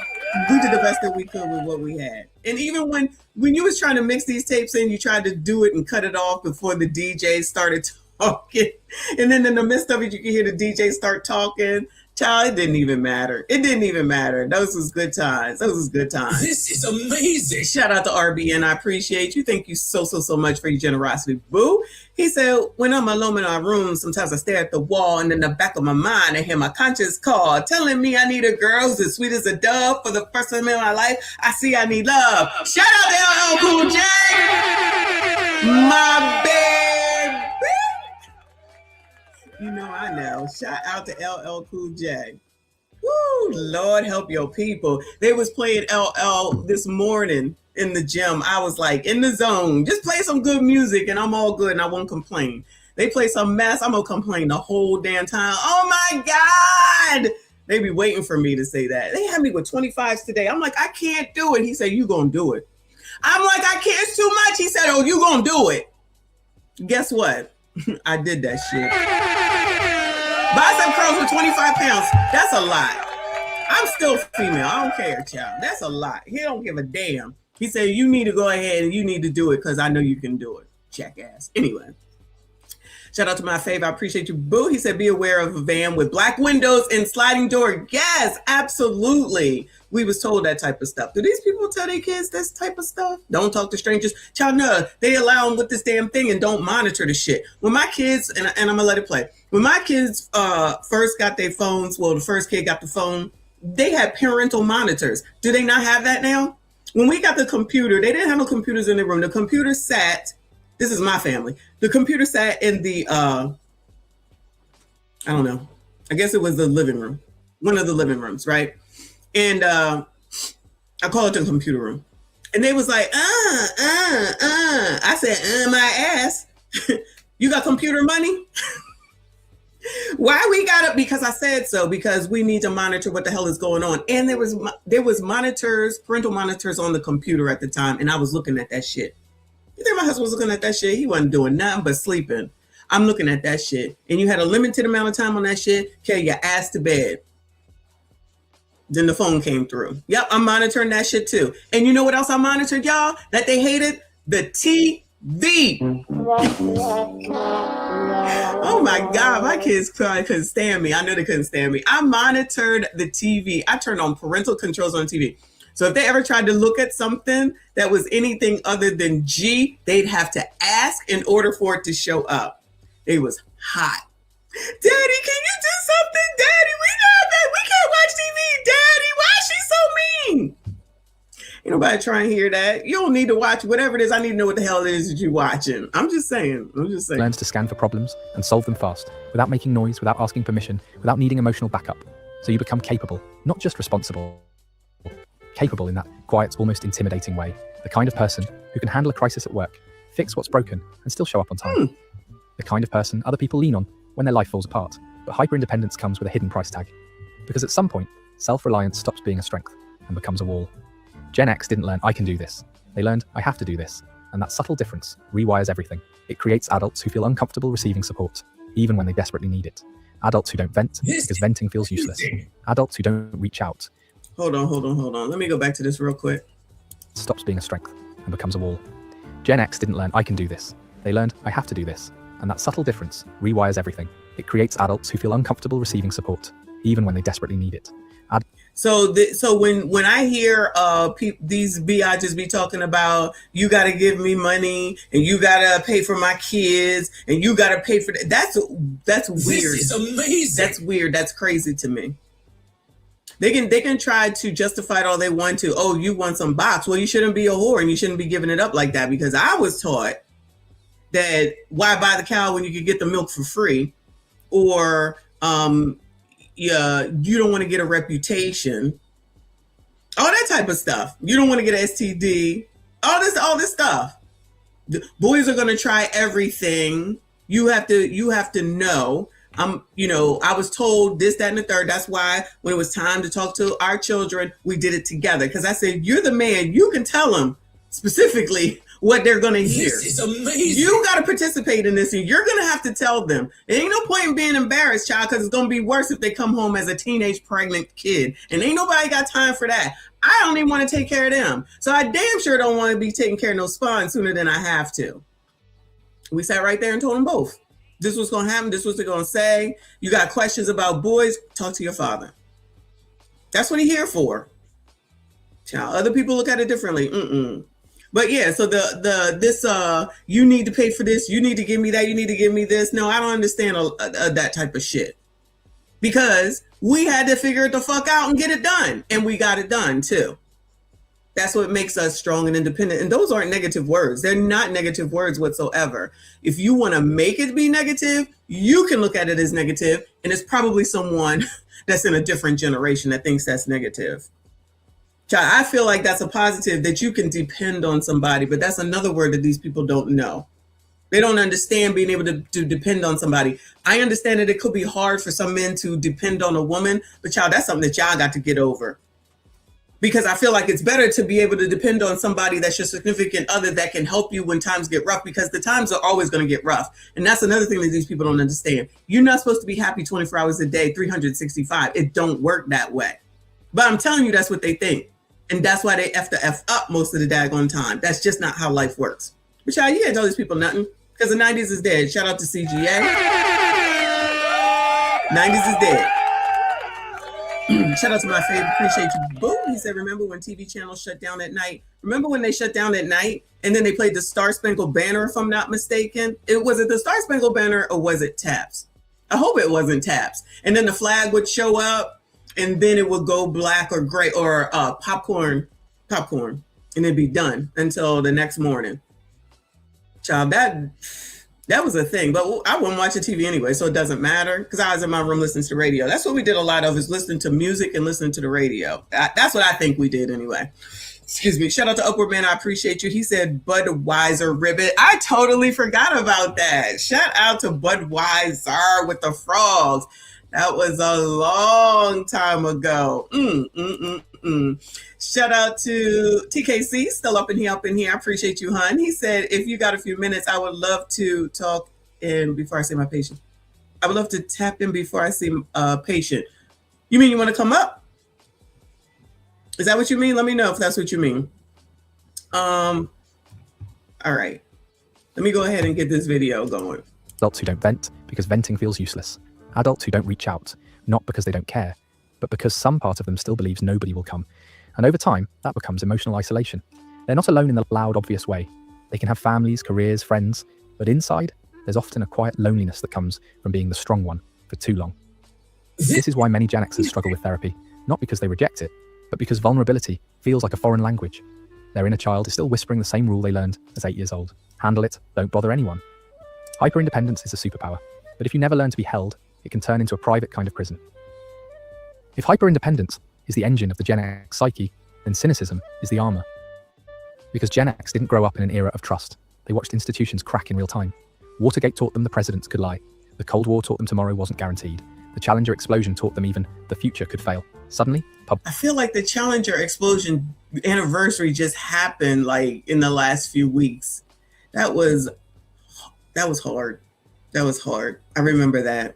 we did the best that we could with what we had. And even when you was trying to mix these tapes in, you tried to do it and cut it off before the DJ started talking. And then in the midst of it, you could hear the DJ start talking. Child, it didn't even matter. Those was good times. This is amazing. Shout out to RBN. I appreciate you. Thank you so much for your generosity. Boo. He said, when I'm alone in my room, sometimes I stare at the wall and in the back of my mind, I hear my conscience call, telling me I need a girl who's as sweet as a dove. For the first time in my life, I see I need love. Shout out to LL Cool J. My baby. You know I know. Shout out to LL Cool J. Woo, Lord help your people. They was playing LL this morning in the gym. I was like in the zone. Just play some good music and I'm all good and I won't complain. They play some mess. I'm gonna complain the whole damn time. Oh my God. They be waiting for me to say that. They had me with 25s today. I'm like, I can't do it. He said, you gonna do it. I'm like, I can't, it's too much. He said, oh, you gonna do it. Guess what? I did that shit. Bicep curls with 25 pounds. That's a lot. I'm still female. I don't care, child. That's a lot. He don't give a damn. He said, you need to go ahead and you need to do it because I know you can do it. Jackass. Anyway. Shout out to my fave. I appreciate you, boo. He said, be aware of a van with black windows and sliding door. Yes, absolutely. We was told that type of stuff. Do these people tell their kids this type of stuff? Don't talk to strangers. Child, no, they allow them with this damn thing and don't monitor the shit. When my kids, and I'm going to let it play. When my kids first got their phones, well, the first kid got the phone, they had parental monitors. Do they not have that now? When we got the computer, they didn't have no computers in the room. The computer sat, this is my family. The computer sat in the, I don't know. I guess it was the living room. One of the living rooms, right? And I call it the computer room. And they was like, I said, my ass. You got computer money? Why we got it? Because I said so, because we need to monitor what the hell is going on. And there was monitors, parental monitors on the computer at the time. And I was looking at that shit. You think my husband was looking at that shit? He wasn't doing nothing but sleeping. I'm looking at that shit. And you had a limited amount of time on that shit. Carry your ass to bed. Then the phone came through. Yep, I'm monitoring that shit too. And you know what else I monitored, y'all? That they hated? The TV. Oh my God, my kids couldn't stand me. I knew they couldn't stand me. I monitored the TV. I turned on parental controls on TV. So if they ever tried to look at something that was anything other than G, they'd have to ask in order for it to show up. It was hot. Daddy, can you do something? Daddy, we can't watch TV. Daddy, why is she so mean? Ain't nobody trying to hear that. You don't need to watch whatever it is. I need to know what the hell it is that you're watching. I'm just saying. Learns to scan for problems and solve them fast, without making noise, without asking permission, without needing emotional backup. So you become capable, not just responsible. Capable in that quiet, almost intimidating way. The kind of person who can handle a crisis at work, fix what's broken, and still show up on time. The kind of person other people lean on when their life falls apart. But hyper-independence comes with a hidden price tag. Because at some point, self-reliance stops being a strength and becomes a wall. Gen X didn't learn, I can do this. They learned, I have to do this. And that subtle difference rewires everything. It creates adults who feel uncomfortable receiving support, even when they desperately need it. Adults who don't vent because venting feels useless. Adults who don't reach out. Hold on. Let me go back to this real quick. Stops being a strength and becomes a wall. Gen X didn't learn, I can do this. They learned, I have to do this. And that subtle difference rewires everything. It creates adults who feel uncomfortable receiving support, even when they desperately need it. So when I hear these biatches be talking about, you got to give me money and you got to pay for my kids and you got to pay for that. That's weird. This is amazing. That's weird. That's crazy to me. They can try to justify it all they want to. Oh, you want some box? Well, you shouldn't be a whore and you shouldn't be giving it up like that, because I was taught that why buy the cow when you could get the milk for free, or yeah, you don't want to get a reputation, all that type of stuff. You don't want to get an STD, all this stuff. The boys are going to try everything. You have to know. I was told this, that, and the third. That's why when it was time to talk to our children, we did it together. Because I said, you're the man. You can tell them specifically what they're going to hear. This is amazing. You got to participate in this, and you're going to have to tell them. There ain't no point in being embarrassed, child, because it's going to be worse if they come home as a teenage pregnant kid. And ain't nobody got time for that. I don't even want to take care of them. So I damn sure don't want to be taking care of no spawn sooner than I have to. We sat right there and told them both. This was going to happen. This was what they're going to say. You got questions about boys, talk to your father. That's what he's here for. Child, other people look at it differently. But yeah, so this you need to pay for this, you need to give me that, you need to give me this. No, I don't understand that type of shit, because we had to figure it the fuck out and get it done, and we got it done too. That's what makes us strong and independent. And those aren't negative words. They're not negative words whatsoever. If you want to make it be negative, you can look at it as negative, and it's probably someone that's in a different generation that thinks that's negative. I feel like that's a positive, that you can depend on somebody, but that's another word that these people don't know. They don't understand being able to depend on somebody. I understand that it could be hard for some men to depend on a woman, but child, that's something that y'all got to get over. Because I feel like it's better to be able to depend on somebody that's your significant other that can help you when times get rough, because the times are always going to get rough. And that's another thing that these people don't understand. You're not supposed to be happy 24 hours a day, 365. It don't work that way. But I'm telling you, that's what they think. And that's why they F the F up most of the daggone time. That's just not how life works. But y'all, you can't tell these people nothing, because the 90s is dead. Shout out to CGA. 90s is dead. Shout out to my favorite, appreciate you. Boom, he said, remember when TV channels shut down at night? Remember when they shut down at night and then they played the Star Spangled Banner, if I'm not mistaken? Was it the Star Spangled Banner or was it Taps? I hope it wasn't Taps. And then the flag would show up, and then it would go black or gray, or popcorn, and it'd be done until the next morning. Child, that was a thing, but I wasn't watching TV anyway, so it doesn't matter, because I was in my room listening to radio. That's what we did a lot of, is listening to music and listening to the radio. That's what I think we did anyway. Excuse me. Shout out to Upward Man. I appreciate you. He said Budweiser ribbit. I totally forgot about that. Shout out to Budweiser with the frogs. That was a long time ago. Shout out to TKC, still up in here. I appreciate you, hon. He said, if you got a few minutes, I would love to talk in before I see my patient. I would love to tap in before I see a patient. You mean you want to come up? Is that what you mean? Let me know if that's what you mean. All right. Let me go ahead and get this video going. Adults who don't vent because venting feels useless. Adults who don't reach out, not because they don't care, but because some part of them still believes nobody will come. And over time, that becomes emotional isolation. They're not alone in the loud, obvious way. They can have families, careers, friends, but inside, there's often a quiet loneliness that comes from being the strong one for too long. This is why many Gen Xers struggle with therapy, not because they reject it, but because vulnerability feels like a foreign language. Their inner child is still whispering the same rule they learned as 8 years old. Handle it, don't bother anyone. Hyper-independence is a superpower, but if you never learn to be held, it can turn into a private kind of prison. If hyper-independence is the engine of the Gen X psyche, then cynicism is the armor. Because Gen X didn't grow up in an era of trust. They watched institutions crack in real time. Watergate taught them the presidents could lie. The Cold War taught them tomorrow wasn't guaranteed. The Challenger explosion taught them even the future could fail. Suddenly, I feel like the Challenger explosion anniversary just happened like in the last few weeks. That was hard. That was hard. I remember that.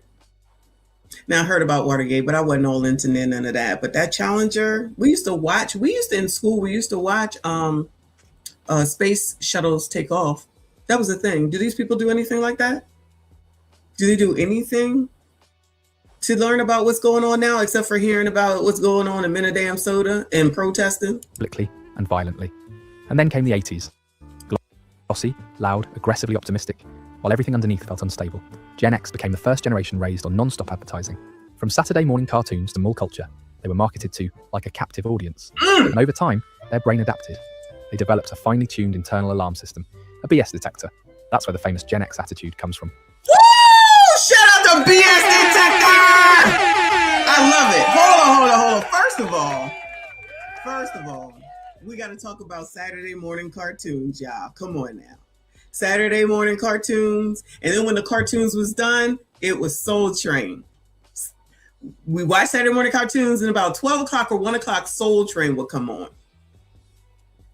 Now, I heard about Watergate, but I wasn't all into none of that. But that Challenger, in school, we used to watch space shuttles take off. That was the thing. Do these people do anything like that? Do they do anything to learn about what's going on now, except for hearing about what's going on in Minnesota and protesting? Publicly and violently. And then came the 80s. Glossy, loud, aggressively optimistic, while everything underneath felt unstable. Gen X became the first generation raised on non-stop advertising. From Saturday morning cartoons to mall culture, they were marketed to like a captive audience. And over time, their brain adapted. They developed a finely tuned internal alarm system, a BS detector. That's where the famous Gen X attitude comes from. Woo! Shout out to BS detector! I love it. Hold on. First of all, we got to talk about Saturday morning cartoons, y'all. Come on now. Saturday morning cartoons. And then when the cartoons was done, it was Soul Train. We watched Saturday morning cartoons, and about 12 o'clock or 1 o'clock, Soul Train would come on.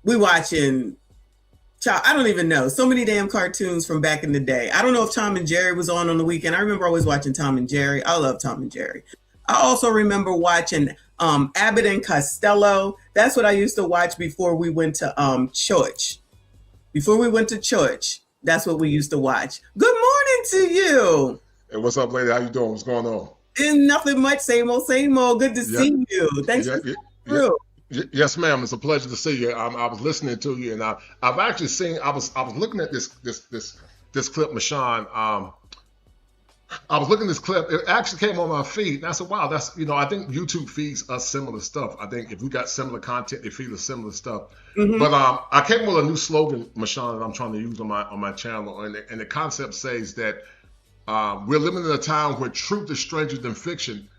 We watching, I don't even know, so many damn cartoons from back in the day. I don't know if Tom and Jerry was on the weekend. I remember always watching Tom and Jerry. I love Tom and Jerry. I also remember watching Abbott and Costello. That's what I used to watch before we went to church. Before we went to church, that's what we used to watch. Good morning to you. Hey, what's up, lady? How you doing? What's going on? And nothing much, same old. Good to see you. Thanks for coming through. Yes, ma'am. It's a pleasure to see you. I was listening to you, and I've actually seen. I was looking at this clip, Michonne. I was looking at this clip. It actually came on my feed, and I said, "Wow, that's I think YouTube feeds us similar stuff. I think if we got similar content, they feed us similar stuff." Mm-hmm. But I came with a new slogan, Michonne, that I'm trying to use on my channel, and the concept says that we're living in a time where truth is stranger than fiction,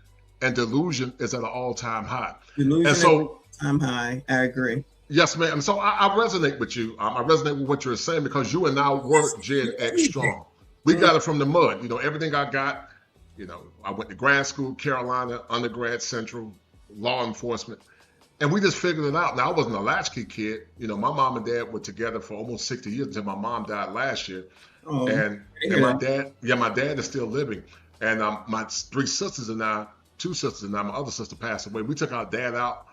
and delusion is at an all-time high. Delusion and so. I'm high. I agree. Yes, ma'am. So I resonate with you. I resonate with what you're saying because you and I work Gen X strong. We got it from the mud. Everything I got, I went to grad school, Carolina, undergrad, Central, law enforcement. And we just figured it out. Now, I wasn't a latchkey kid. My mom and dad were together for almost 60 years until my mom died last year. Oh, and my dad is still living. And my 3 sisters and I, 2 sisters and I, my other sister passed away. We took our dad out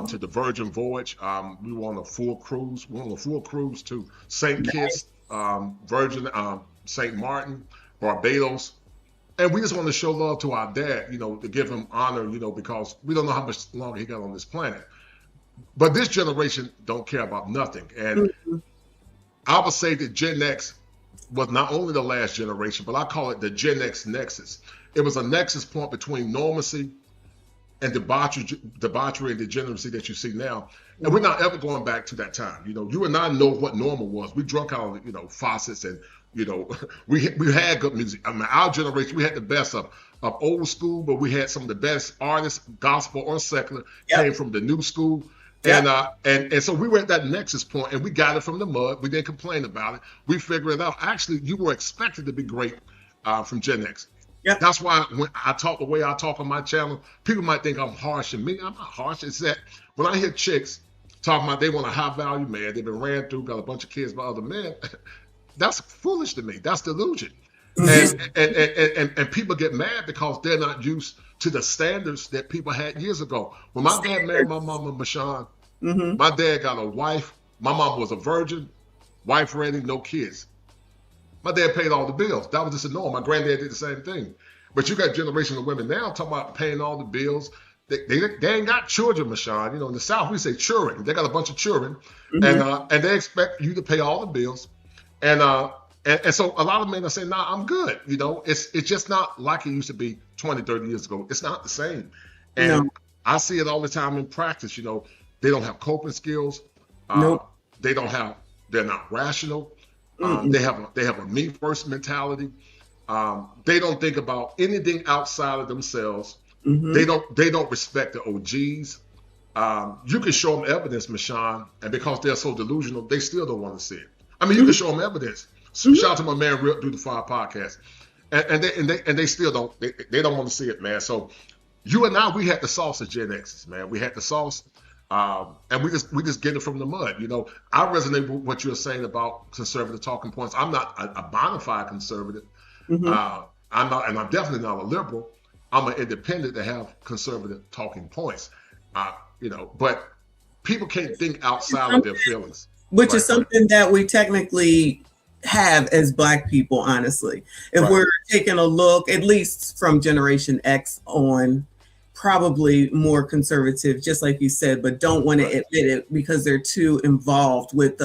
to the Virgin Voyage. We were on a full cruise. We were on a full cruise to St. Kitts, Virgin, St. Martin, Barbados. And we just want to show love to our dad, to give him honor, because we don't know how much longer he got on this planet. But this generation don't care about nothing. And I would say that Gen X was not only the last generation, but I call it the Gen X nexus. It was a nexus point between normalcy and debauchery and degeneracy that you see now. And we're not ever going back to that time. You and I know what normal was. We drunk out of, faucets and, we had good music. I mean, our generation, we had the best of old school, but we had some of the best artists, gospel or secular, came from the new school. Yep. And so we were at that nexus point, and we got it from the mud. We didn't complain about it. We figured it out. Actually, you were expected to be great from Gen X. Yep. That's why when I talk the way I talk on my channel, people might think I'm harsh. And me, I'm not harsh. It's that when I hear chicks talking about they want a high value man, they've been ran through, got a bunch of kids by other men, that's foolish to me. That's delusion. And people get mad because they're not used to the standards that people had years ago. When my dad married my mama, Michonne, my dad got a wife. My mom was a virgin, wife ready, no kids. My dad paid all the bills. That was just a norm. My granddad did the same thing. But you got generation of women now talking about paying all the bills. They ain't got children, Michonne. In the South, we say children. They got a bunch of children. And they expect you to pay all the bills. And so a lot of men are saying, nah, I'm good. It's just not like it used to be 20, 30 years ago. It's not the same. And I see it all the time in practice. They don't have coping skills. They're not rational. They have a me first mentality. They don't think about anything outside of themselves. They don't respect the OGs. You can show them evidence, Michonne, and because they're so delusional, they still don't want to see it. I mean, you can show them evidence. So shout out to my man Real Do the Fire podcast, and they still don't. They don't want to see it, man. So you and I, we had the sauce of Gen X's, man. We had the sauce, and we just get it from the mud. I resonate with what you're saying about conservative talking points. I'm not a bona fide conservative. I'm not, and I'm definitely not a liberal. I'm an independent that have conservative talking points. But people can't think outside of their feelings. Which is something that we technically have as Black people, honestly. If Right. we're taking a look, at least from Generation X on, probably more conservative, just like you said, but don't want to Right. admit it because they're too involved with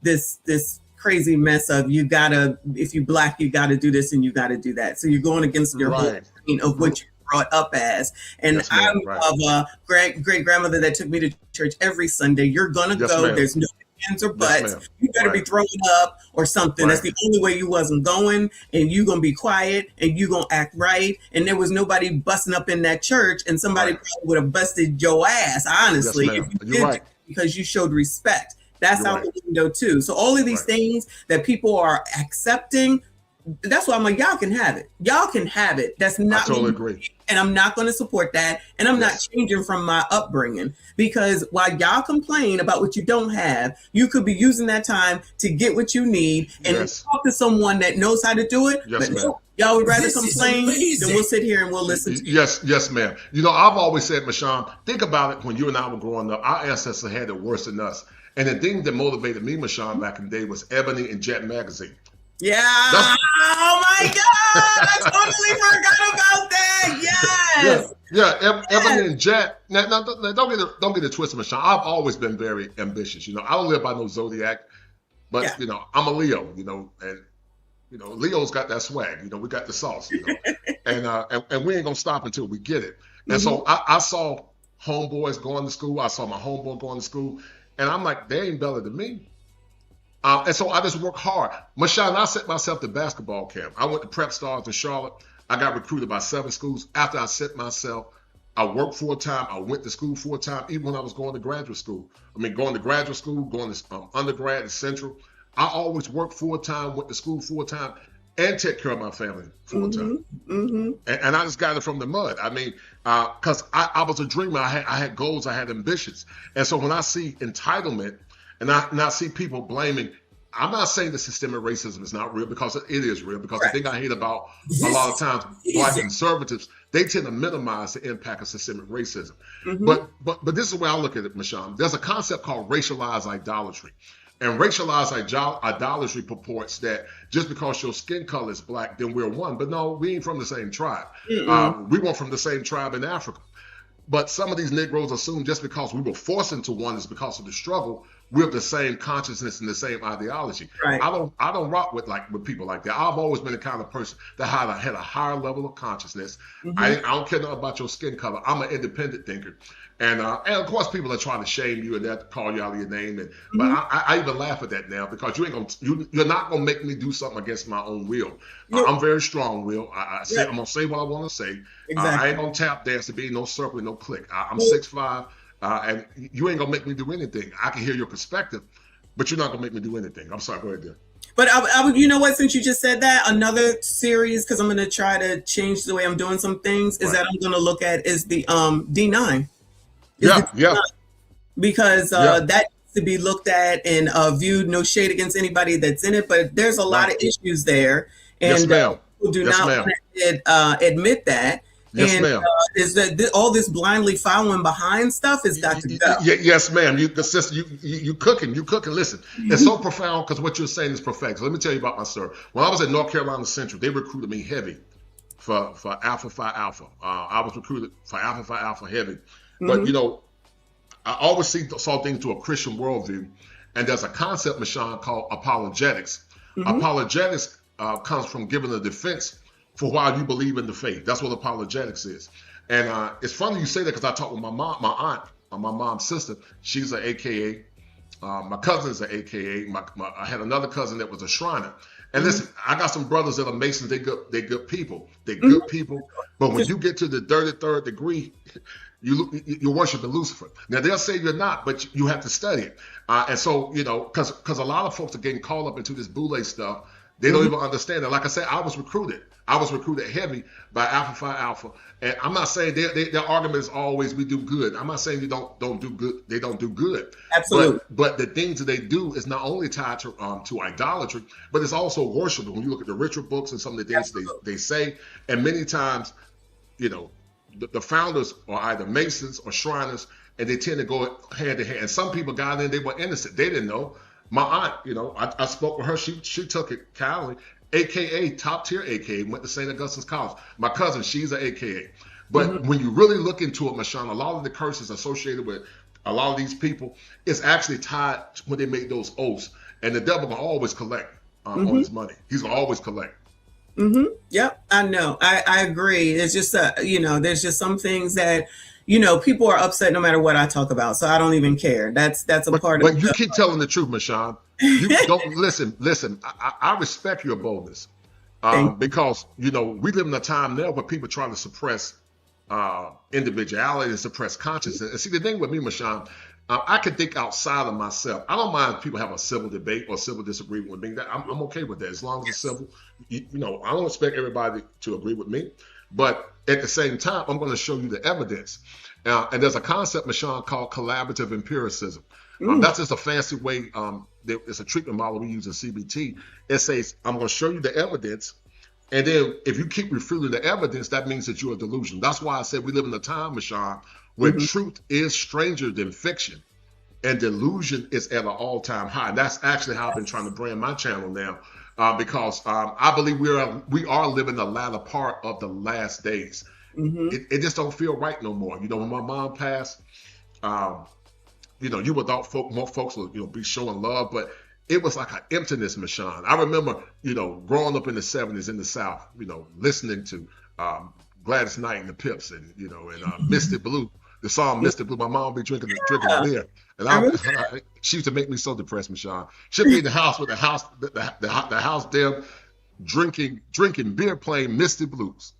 this crazy mess of you gotta, if you Black, you gotta do this and you gotta do that. So you're going against your whole Right. routine of what you're brought up as. And Yes, ma'am. I'm Right. of a great grandmother that took me to church every Sunday. You're gonna Yes, go. ma'am. There's no ands or buts. ma'am. You better be Right. throwing up or something. That's Right. the only way you wasn't going, and you gonna be quiet and you gonna act right. And there was nobody busting up in that church, and somebody Right. probably would have busted your ass, honestly, Yes, if ma'am. you You're did right. because you showed respect. That's You're out right. the window too. So all of these Right. things that people are accepting, that's why I'm like, y'all can have it. Y'all can have it. That's I not totally me. agree. And I'm not going to support that. And I'm not Yes. changing from my upbringing, because while y'all complain about what you don't have, you could be using that time to get what you need and Yes. talk to someone that knows how to do it. Yes, But ma'am. no, y'all would rather This is complain amazing. than we'll sit here and we'll listen to you. Yes, ma'am. You know, I've always said, Michonne, think about it. When you and I were growing up, our ancestors had it worse than us. And the thing that motivated me, Michonne, back in the day was Ebony and Jet magazine. Yeah. That's- Oh my God. I totally forgot about that. Yes. Ebony and Jet. Now, don't get it twisted, Michonne. I've always been very ambitious. You know, I don't live by no zodiac, but Yeah. you know, I'm a Leo. You know, and you know, Leo's got that swag. You know, we got the sauce. You know, and we ain't gonna stop until we get it. And so I saw homeboys going to school. I saw my homeboy going to school, and I'm like, they ain't better than me. And so I just work hard. Michonne, I set myself to basketball camp. I went to Prep Stars in Charlotte. I got recruited by 7 schools. After I set myself, I worked full time. I went to school full time, even when I was going to graduate school. I mean, going to graduate school, going to undergrad at Central. I always worked full time, went to school full time, and take care of my family full time. And I just got it from the mud. I mean, because I was a dreamer. I had goals. I had ambitions. And so when I see entitlement, and I see people blaming, I'm not saying that systemic racism is not real, because it is real. Because the thing I hate about a lot of times Black conservatives, they tend to minimize the impact of systemic racism. But this is the way I look at it, Michonne. There's a concept called racialized idolatry. And racialized idolatry purports that just because your skin color is Black, then we're one. But no, we ain't from the same tribe. We weren't from the same tribe in Africa. But some of these Negroes assume just because we were forced into one is because of the struggle. We have the same consciousness and the same ideology. Right. I don't rock with people like that. I've always been the kind of person that had a higher level of consciousness. I don't care nothing about your skin color. I'm an independent thinker. And of course, people are trying to shame you and that, call you out of your name. But I even laugh at that now, because you're not gonna make me do something against my own will. I'm very strong-willed. I'm gonna say what I want to say. I ain't gonna tap dance to be no circle, no click. I'm 6'5", and you ain't gonna make me do anything. I can hear your perspective, but you're not gonna make me do anything. I'm sorry. Go ahead, there. But you know what? Since you just said that, another series, because I'm going to try to change the way I'm doing some things, is that I'm going to look at is the D9. Because that needs to be looked at and viewed. No shade against anybody that's in it, but there's a lot of issues there, and people do not want to admit that. Yes, ma'am. Is that all this blindly following behind stuff has got to go? Yes, ma'am. You cooking. Listen, it's so profound, because what you're saying is perfect. So let me tell you about my story. When I was at North Carolina Central, they recruited me heavy for Alpha Phi Alpha. I was recruited for Alpha Phi Alpha heavy. But, you know, I always saw things through a Christian worldview. And there's a concept, Michonne, called apologetics. Apologetics comes from giving a defense for why you believe in the faith. That's what apologetics is. And it's funny you say that, because I talked with my aunt, my mom's sister. She's an AKA. My cousin's an AKA. I had another cousin that was a Shriner. And listen, I got some brothers that are Masons. They good people. They're good people. But when you get to the 33rd degree, you're worshiping Lucifer. Now, they'll say you're not, but you have to study it. And so, you know, because a lot of folks are getting caught up into this boule stuff. They don't even understand it. Like I said, I was recruited heavy by Alpha Phi Alpha. And I'm not saying their argument is always we do good. I'm not saying you don't do good. They don't do good. Absolutely. But the things that they do is not only tied to idolatry, but it's also worshipful. When you look at the ritual books and some of the things they say, and many times, you know, the founders are either Masons or Shriners, and they tend to go hand in hand. And some people got in, they were innocent. They didn't know. My aunt, I spoke with her. She took it kindly. AKA, top tier AKA, went to St. Augustine's College. My cousin, she's an AKA. But when you really look into it, Mashawn, a lot of the curses associated with a lot of these people is actually tied when they make those oaths. And the devil will always collect on his money. He's going to always collect. Yep, I know. I agree. It's just, there's just some things that, people are upset no matter what I talk about. So I don't even care. That's a part of it. But you keep telling the truth, Mashawn. You don't listen. I respect your boldness because, we live in a time now where people try to suppress individuality and suppress consciousness. And see, the thing with me, Mashawn, I can think outside of myself. I don't mind if people have a civil debate or civil disagreement with me. I'm okay with that as long as it's civil. I don't expect everybody to agree with me, but at the same time, I'm going to show you the evidence. And there's a concept, Mashawn, called collaborative empiricism. That's just a fancy way. It's a treatment model we use in CBT. It says, I'm going to show you the evidence. And then if you keep refuting the evidence, that means that you're a delusion. That's why I said we live in a time, Mashawn, where truth is stranger than fiction and delusion is at an all-time high. And that's actually how I've been trying to brand my channel now because I believe we are living the latter part of the last days. It just don't feel right no more. When my mom passed, you would thought more folks would be showing love, but it was like an emptiness, Mashawn. I remember, growing up in the 70s in the South, listening to Gladys Knight and the Pips and Misty Blue, the song Misty Blue. My mom would be drinking a beer. And she used to make me so depressed, Mashawn. She'd be in the house with the house there drinking beer, playing Misty Blues.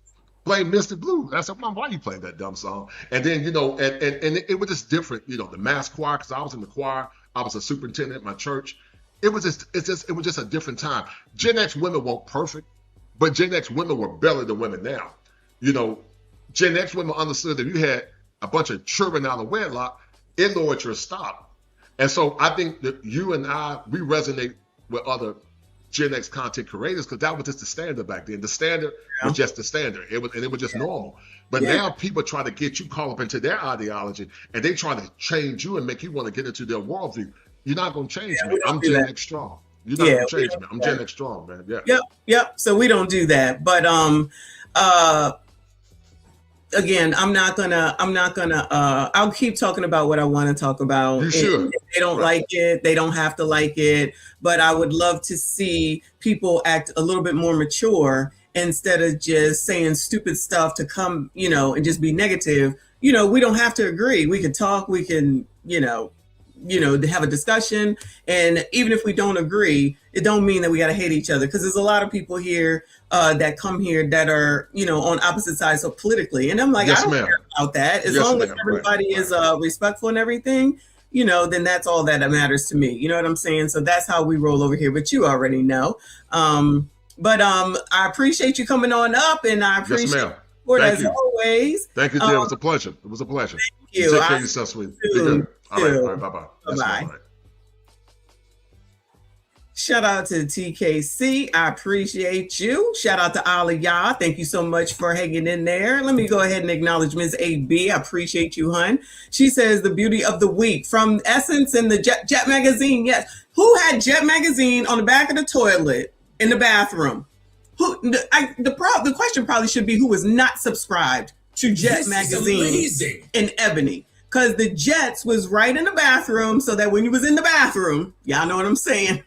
Playing Misty Blue. I said, Mom, why are you playing that dumb song? And then, and it was just different, the mass choir, because I was in the choir. I was a superintendent at my church. It was just a different time. Gen X women weren't perfect, but Gen X women were better than women now. Gen X women understood that if you had a bunch of children out of wedlock, it lowered your stock. And so I think that you and we resonate with other Gen X content creators because that was just the standard back then. The standard was just the standard. It was just normal. But now people try to get you caught up into their ideology and they try to change you and make you want to get into their worldview. You're not going to change me. I'm Gen X strong. You're not going to change me. I'm Gen X strong, man. Yeah. Yep. So we don't do that. But again, I'll keep talking about what I want to talk about. You should. If they don't like it, they don't have to like it. But I would love to see people act a little bit more mature instead of just saying stupid stuff to come, and just be negative. We don't have to agree. We can talk. We can, have a discussion. And even if we don't agree, it don't mean that we got to hate each other. Because there's a lot of people here that come here that are, on opposite sides of politically. And I'm like, I don't care about that. As long as everybody is respectful and everything, then that's all that matters to me. You know what I'm saying? So that's how we roll over here. But you already know. But I appreciate you coming on up, and I appreciate you as always. Thank you, dear. It was a pleasure. It was a pleasure. Thank you. Take care of yourself, sweetie. Be good. All right. Bye-bye. Bye-bye. Shout out to TKC. I appreciate you. Shout out to all of y'all. Thank you so much for hanging in there. Let me go ahead and acknowledge Ms. AB. I appreciate you, hun. She says the beauty of the week from Essence and the Jet magazine. Yes. Who had Jet magazine on the back of the toilet in the bathroom? The question probably should be who was not subscribed to Jet magazine in Ebony. Because the Jets was right in the bathroom so that when you was in the bathroom, y'all know what I'm saying,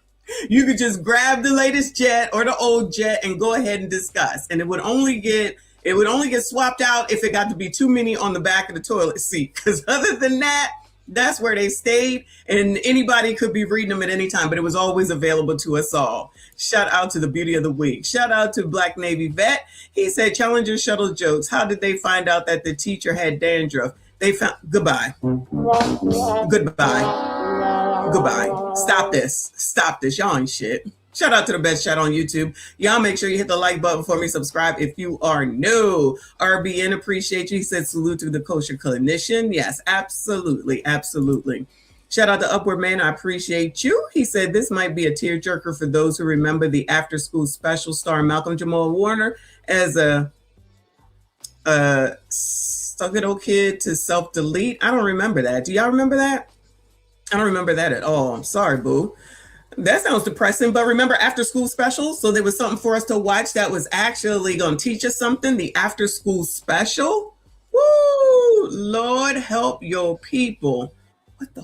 you could just grab the latest Jet or the old Jet and go ahead and discuss. And it would only get swapped out if it got to be too many on the back of the toilet seat. Because other than that, that's where they stayed. And anybody could be reading them at any time, but it was always available to us all. Shout out to the beauty of the week. Shout out to Black Navy Vet. He said, Challenger shuttle jokes. How did they find out that the teacher had dandruff? They found, goodbye. Stop this. Y'all ain't shit. Shout out to the best chat on YouTube. Y'all make sure you hit the like button for me. Subscribe if you are new. RBN, appreciate you. He said salute to the kosher clinician. Yes, absolutely. Shout out to Upward Man. I appreciate you. He said this might be a tearjerker for those who remember the after school special starring Malcolm Jamal Warner as a stuck it old kid to self-delete. I don't remember that. Do y'all remember that? I don't remember that at all. I'm sorry, boo. That sounds depressing, but remember after school specials? So there was something for us to watch that was actually going to teach us something, the after school special. Woo! Lord help your people. What the